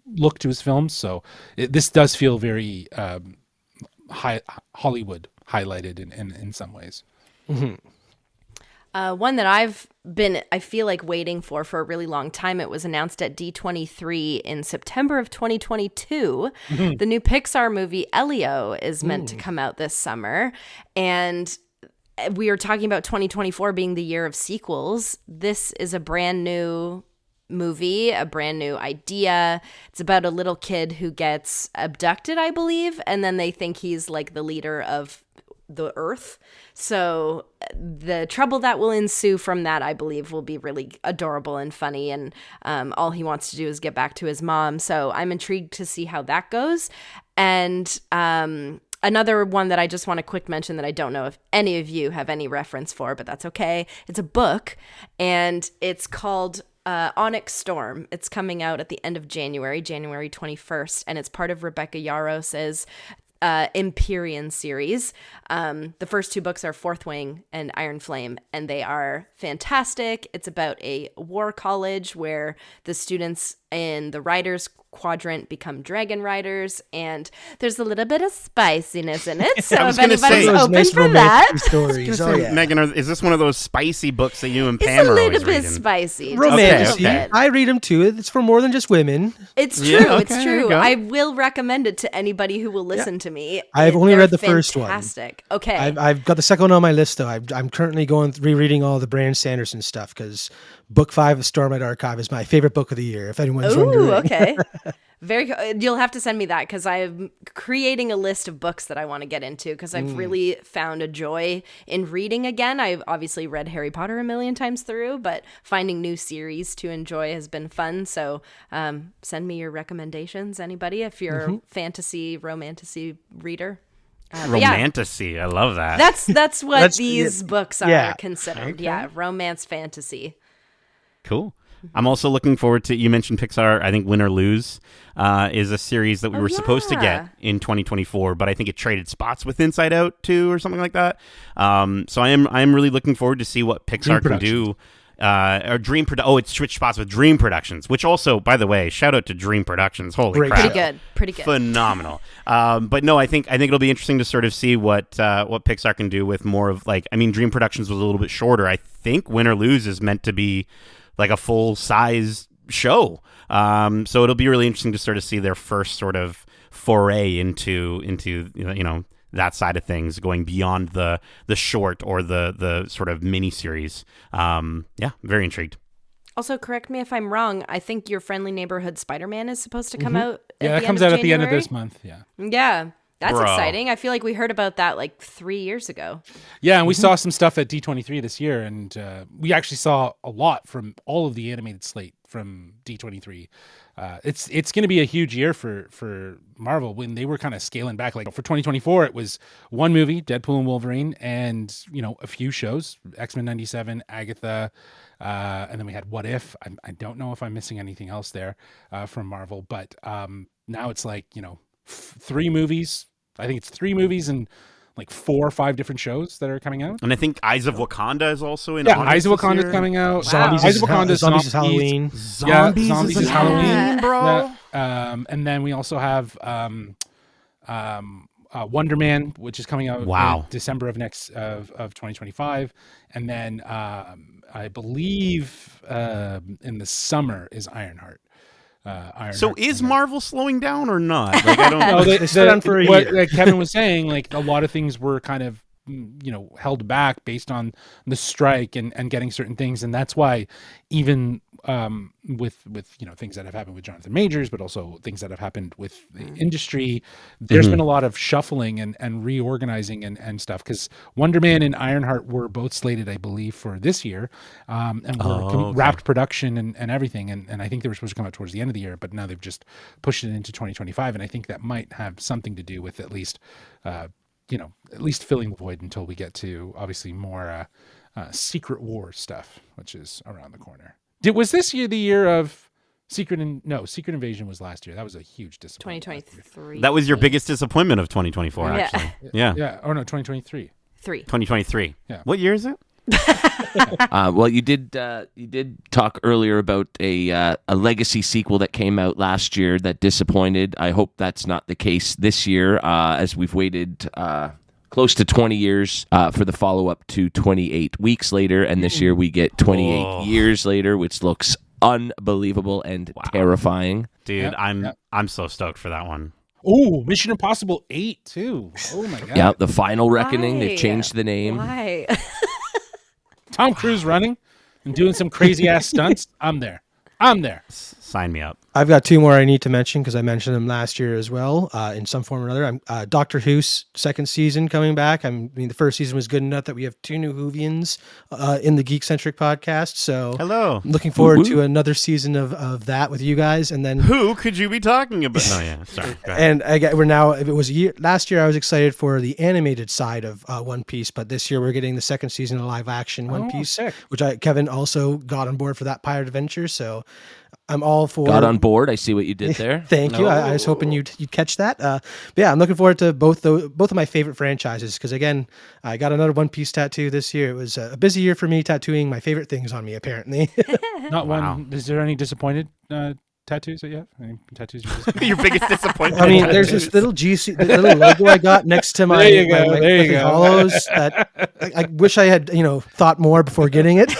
look to his films. So this does feel very Hollywood highlighted in some ways. Mm-hmm. One that I feel like waiting for a really long time. It was announced at D23 in September of 2022. The new Pixar movie Elio is meant to come out this summer. And we are talking about 2024 being the year of sequels. This is a brand new movie, a brand new idea. It's about a little kid who gets abducted, I believe, and then they think he's like the leader of the earth. So the trouble that will ensue from that, I believe, will be really adorable and funny, and all he wants to do is get back to his mom. So I'm intrigued to see how that goes. And another one that I just want to quick mention that I don't know if any of you have any reference for, but that's okay. It's a book, and it's called Onyx Storm. It's coming out at the end of January 21st, and it's part of Rebecca Yaros's Empyrean series. The first two books are Fourth Wing and Iron Flame, and they are fantastic. It's about a war college where the students in the Riders Quadrant become dragon riders, and there's a little bit of spiciness in it. So if anybody's open for that, stories. Oh, yeah. Megan, is this one of those spicy books that you and Pam it's a are little always bit reading? spicy. Romantic. Okay. I read them too. It's for more than just women. It's true. Yeah, It's okay, there you true. go. I will recommend it to anybody who will listen to me. I've only They're read the first one. Fantastic. Okay. I've got the second one on my list though. I'm currently rereading all the Brand Sanderson stuff because Book 5 of Stormlight Archive is my favorite book of the year. If anyone's wondering. Okay. You'll have to send me that because I'm creating a list of books that I want to get into because I've really found a joy in reading again. I've obviously read Harry Potter a million times through, but finding new series to enjoy has been fun. So send me your recommendations, anybody, if you're a fantasy, romantasy reader. Romantasy. I love that. That's what these books are considered. Okay. Yeah, romance fantasy. Cool. I'm also looking forward to, you mentioned Pixar, I think Win or Lose is a series that we were supposed to get in 2024, but I think it traded spots with Inside Out 2 or something like that. So I am really looking forward to see what Pixar can do. It switched spots with Dream Productions, which also, by the way, shout out to Dream Productions. Holy crap. Pretty good. Phenomenal. But no, I think it'll be interesting to sort of see what Pixar can do with more of Dream Productions was a little bit shorter. I think Win or Lose is meant to be like a full size show. So it'll be really interesting to sort of see their first sort of foray into that side of things, going beyond the short or the sort of mini series. Very intrigued. Also, correct me if I'm wrong. I think Your Friendly Neighborhood Spider-Man is supposed to come out. Yeah, that comes out at the end of this month. Yeah. Yeah. That's Bro. exciting. I feel like we heard about that like 3 years ago. Yeah, and we saw some stuff at D23 this year, and we actually saw a lot from all of the animated slate from D23. It's going to be a huge year for Marvel when they were kind of scaling back. Like for 2024, it was one movie, Deadpool and Wolverine, and a few shows, X-Men 97, Agatha, and then we had What If. I don't know if I'm missing anything else there from Marvel, but now it's like 3 movies. I think it's 3 movies and like 4 or 5 different shows that are coming out. And I think Eyes of Wakanda is also in. Eyes of Wakanda is coming out. Zombies Eyes is of Wakanda Zombies is Halloween. Zombies is Halloween, bro. And then we also have Wonder Man, which is coming out in December of 2025, and then I believe in the summer is Ironheart. So is Marvel slowing down or not? Like, I don't know. They stood on for a year. Like Kevin was saying, like a lot of things were kind of held back based on the strike and getting certain things, and that's why even with things that have happened with Jonathan Majors, but also things that have happened with the industry, there's been a lot of shuffling and reorganizing and stuff, because Wonder Man and Ironheart were both slated, I believe, for this year, and were wrapped production and everything, and I think they were supposed to come out towards the end of the year, but now they've just pushed it into 2025, and I think that might have something to do with at least filling the void until we get to obviously more Secret War stuff, which is around the corner. Was this year the year of Secret Invasion was last year. That was a huge disappointment. 2023. That was your biggest disappointment of 2024, actually. Yeah. Yeah. Oh no, 2023. 2023. Yeah. What year is it? Well, you did talk earlier about a legacy sequel that came out last year that disappointed. I hope that's not the case this year, as we've waited close to 20 years for the follow-up to 28 weeks later, and this year we get 28 years later, which looks unbelievable and terrifying. Dude, I'm so stoked for that one. Oh, Mission Impossible 8 too. Oh my god. Yeah, the Final Reckoning. Why? They've changed the name. Why? Tom Cruise running and doing some crazy ass stunts. I'm there. Sign me up. I've got two more I need to mention because I mentioned them last year as well, in some form or another. I'm Doctor Who's second season coming back. I mean, the first season was good enough that we have two new Whovians in the Geekcentric podcast. So Hello. I'm looking forward to another season of that with you guys. And then Who could you be talking about? No, yeah, sorry. Go ahead. and we're now. If it was last year, I was excited for the animated side of One Piece, but this year we're getting the second season of live action One Piece, sick. which Kevin also got on board for that Pirate Adventure. So I'm all for. Got on board. I see what you did there. Thank you. I was hoping you'd catch that. But yeah, I'm looking forward to both of my favorite franchises because again, I got another One Piece tattoo this year. It was a busy year for me tattooing my favorite things on me. Apparently, Not one. Is there any disappointed tattoos that you have? Any tattoos? Your biggest disappointment. I mean, there's this little GC, the little logo I got next to my There you go, my there you Cliffy go. Hollows. That I wish I had thought more before getting it.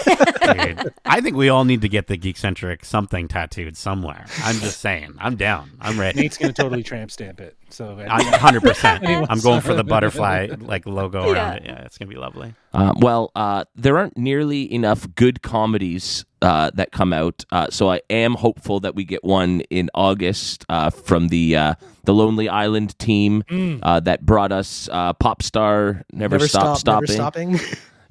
Dude, I think we all need to get the Geekcentric something tattooed somewhere. I'm just saying. I'm down. I'm ready. Nate's gonna totally tramp stamp it. So 100%. I'm going for the butterfly logo around it. Yeah, it's gonna be lovely. There aren't nearly enough good comedies that come out, so I am hopeful that we get one in August from the Lonely Island team that brought us Pop Star Never Stop Stopping.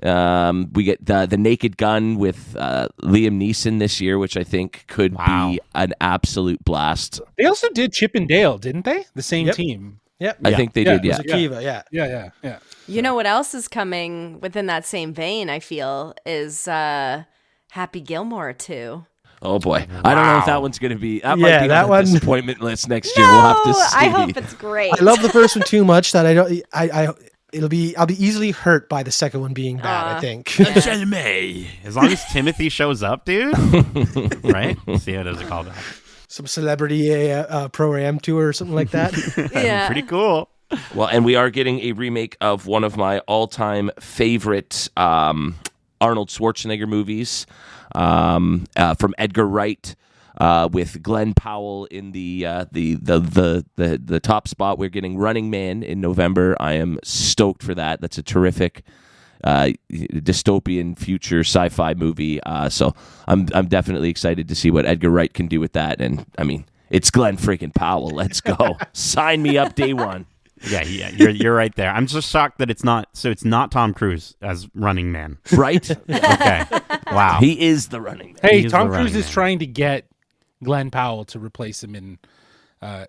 We get the Naked Gun with Liam Neeson this year, which I think could be an absolute blast. they also did Chip and Dale, didn't they? The same Yep. team. Yep. I think they did, it yeah. was Akiva, yeah. Yeah. You know what else is coming within that same vein, I feel, is Happy Gilmore 2. Oh boy, I don't know if that one's gonna be. That might Yeah, be that on one- the disappointment list next year. We'll have to see. I hope it's great. I love the first one too much that I don't. I'll be easily hurt by the second one being bad. I think. As long as Timothy shows up, dude. Right? See how does it call that? Some celebrity pro-am tour or something like that. Yeah. Pretty cool. Well, and we are getting a remake of one of my all-time favorite Arnold Schwarzenegger movies from Edgar Wright, with Glenn Powell in the top spot. We're getting Running Man in November. I am stoked for that. That's a terrific dystopian future sci-fi movie. So I'm definitely excited to see what Edgar Wright can do with that. And I mean, it's Glenn freaking Powell. Let's go. Sign me up day one. Yeah, you're right there. I'm just shocked that it's not Tom Cruise as Running Man. Right? Okay. Wow. He is the Running Man. Hey, He's Tom the Cruise Running is Man. trying to get Glenn Powell to replace him in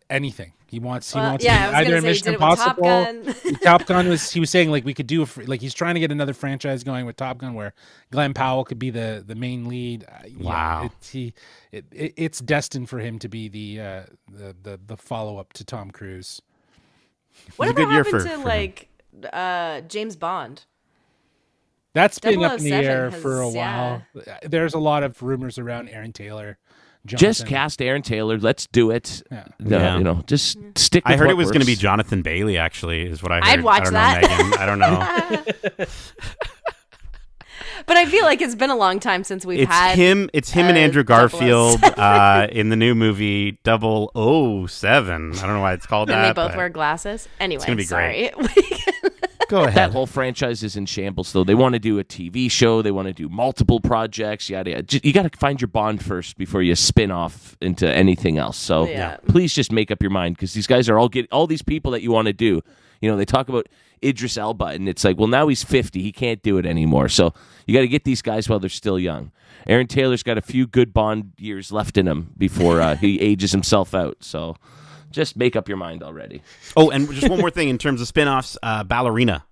anything. He wants I was either gonna in say he Mission did it with Top Impossible. Gun. Top Gun he was saying like we could do like he's trying to get another franchise going with Top Gun where Glenn Powell could be the main lead. Wow. It's destined for him to be the follow up to Tom Cruise. What It was a about good year happened for to James Bond? That's been up in the 007 air for a has- while. There's a lot of rumors around Aaron Taylor. Just Jonathan. cast Aaron Taylor. Let's do it. Yeah. Yeah. Just stick with I heard what it was going to be works. Jonathan Bailey, actually, is what I heard. I'd watch I don't that. know, Megan. I don't know. But I feel like it's been a long time since we've It's had him and Andrew 007. Garfield in the new movie 007. I don't know why it's called And that. they both but wear glasses. Anyway, gonna be sorry. Go That ahead. whole franchise is in shambles, though. They want to do a TV show. They want to do multiple projects. Yada yada. You got to find your Bond first before you spin off into anything else. So Yeah. please just make up your mind because these guys are all these people that you want to do. They talk about Idris Elba, and it's like, well, now he's 50. He can't do it anymore. So you got to get these guys while they're still young. Aaron Taylor's got a few good Bond years left in him before he ages himself out. So just make up your mind already. Oh, and just one more thing in terms of spin-offs, Ballerina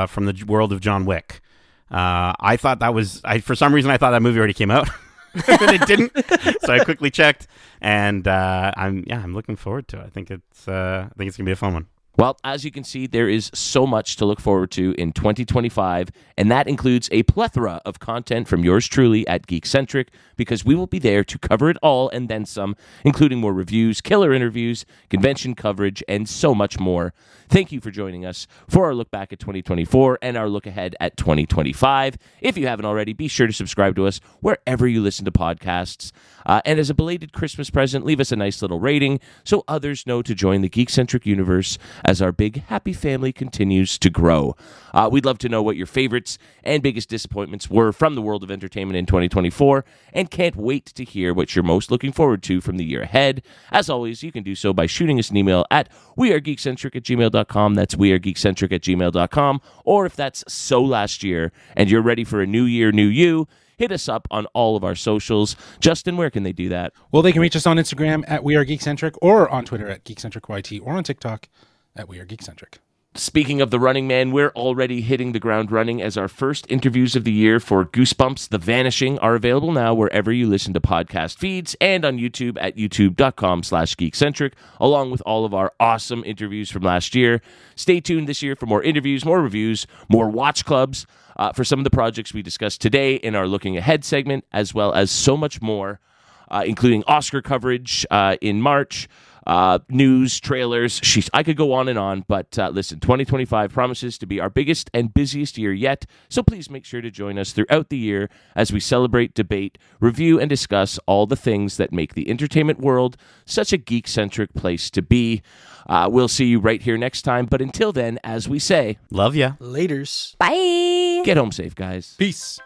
from the world of John Wick. I thought that was for some reason I thought that movie already came out. But it didn't. So I quickly checked, and I'm looking forward to it. I think it's going to be a fun one. Well, as you can see, there is so much to look forward to in 2025, and that includes a plethora of content from yours truly at Geekcentric, because we will be there to cover it all and then some, including more reviews, killer interviews, convention coverage, and so much more. Thank you for joining us for our look back at 2024 and our look ahead at 2025. If you haven't already, be sure to subscribe to us wherever you listen to podcasts. And as a belated Christmas present, leave us a nice little rating so others know to join the Geekcentric universe as our big happy family continues to grow. We'd love to know what your favorites and biggest disappointments were from the world of entertainment in 2024, and can't wait to hear what you're most looking forward to from the year ahead. As always, you can do so by shooting us an email at wearegeekcentric@gmail.com. That's wearegeekcentric@gmail.com. Or if that's so last year and you're ready for a new year, new you, hit us up on all of our socials. Justin, where can they do that? Well, they can reach us on Instagram at We Are Geekcentric, or on Twitter at GeekcentricYT, or on TikTok at We Are Geekcentric. Speaking of the Running Man, we're already hitting the ground running, as our first interviews of the year for Goosebumps: The Vanishing are available now wherever you listen to podcast feeds, and on YouTube at youtube.com/geekcentric, along with all of our awesome interviews from last year. Stay tuned this year for more interviews, more reviews, more watch clubs for some of the projects we discussed today in our Looking Ahead segment, as well as so much more, including Oscar coverage in March, news, trailers. I could go on, but listen, 2025 promises to be our biggest and busiest year yet, so please make sure to join us throughout the year as we celebrate, debate, review, and discuss all the things that make the entertainment world such a geek-centric place to be. We'll see you right here next time, but until then, as we say, Love ya. Laters. Bye. get home safe, guys. Peace.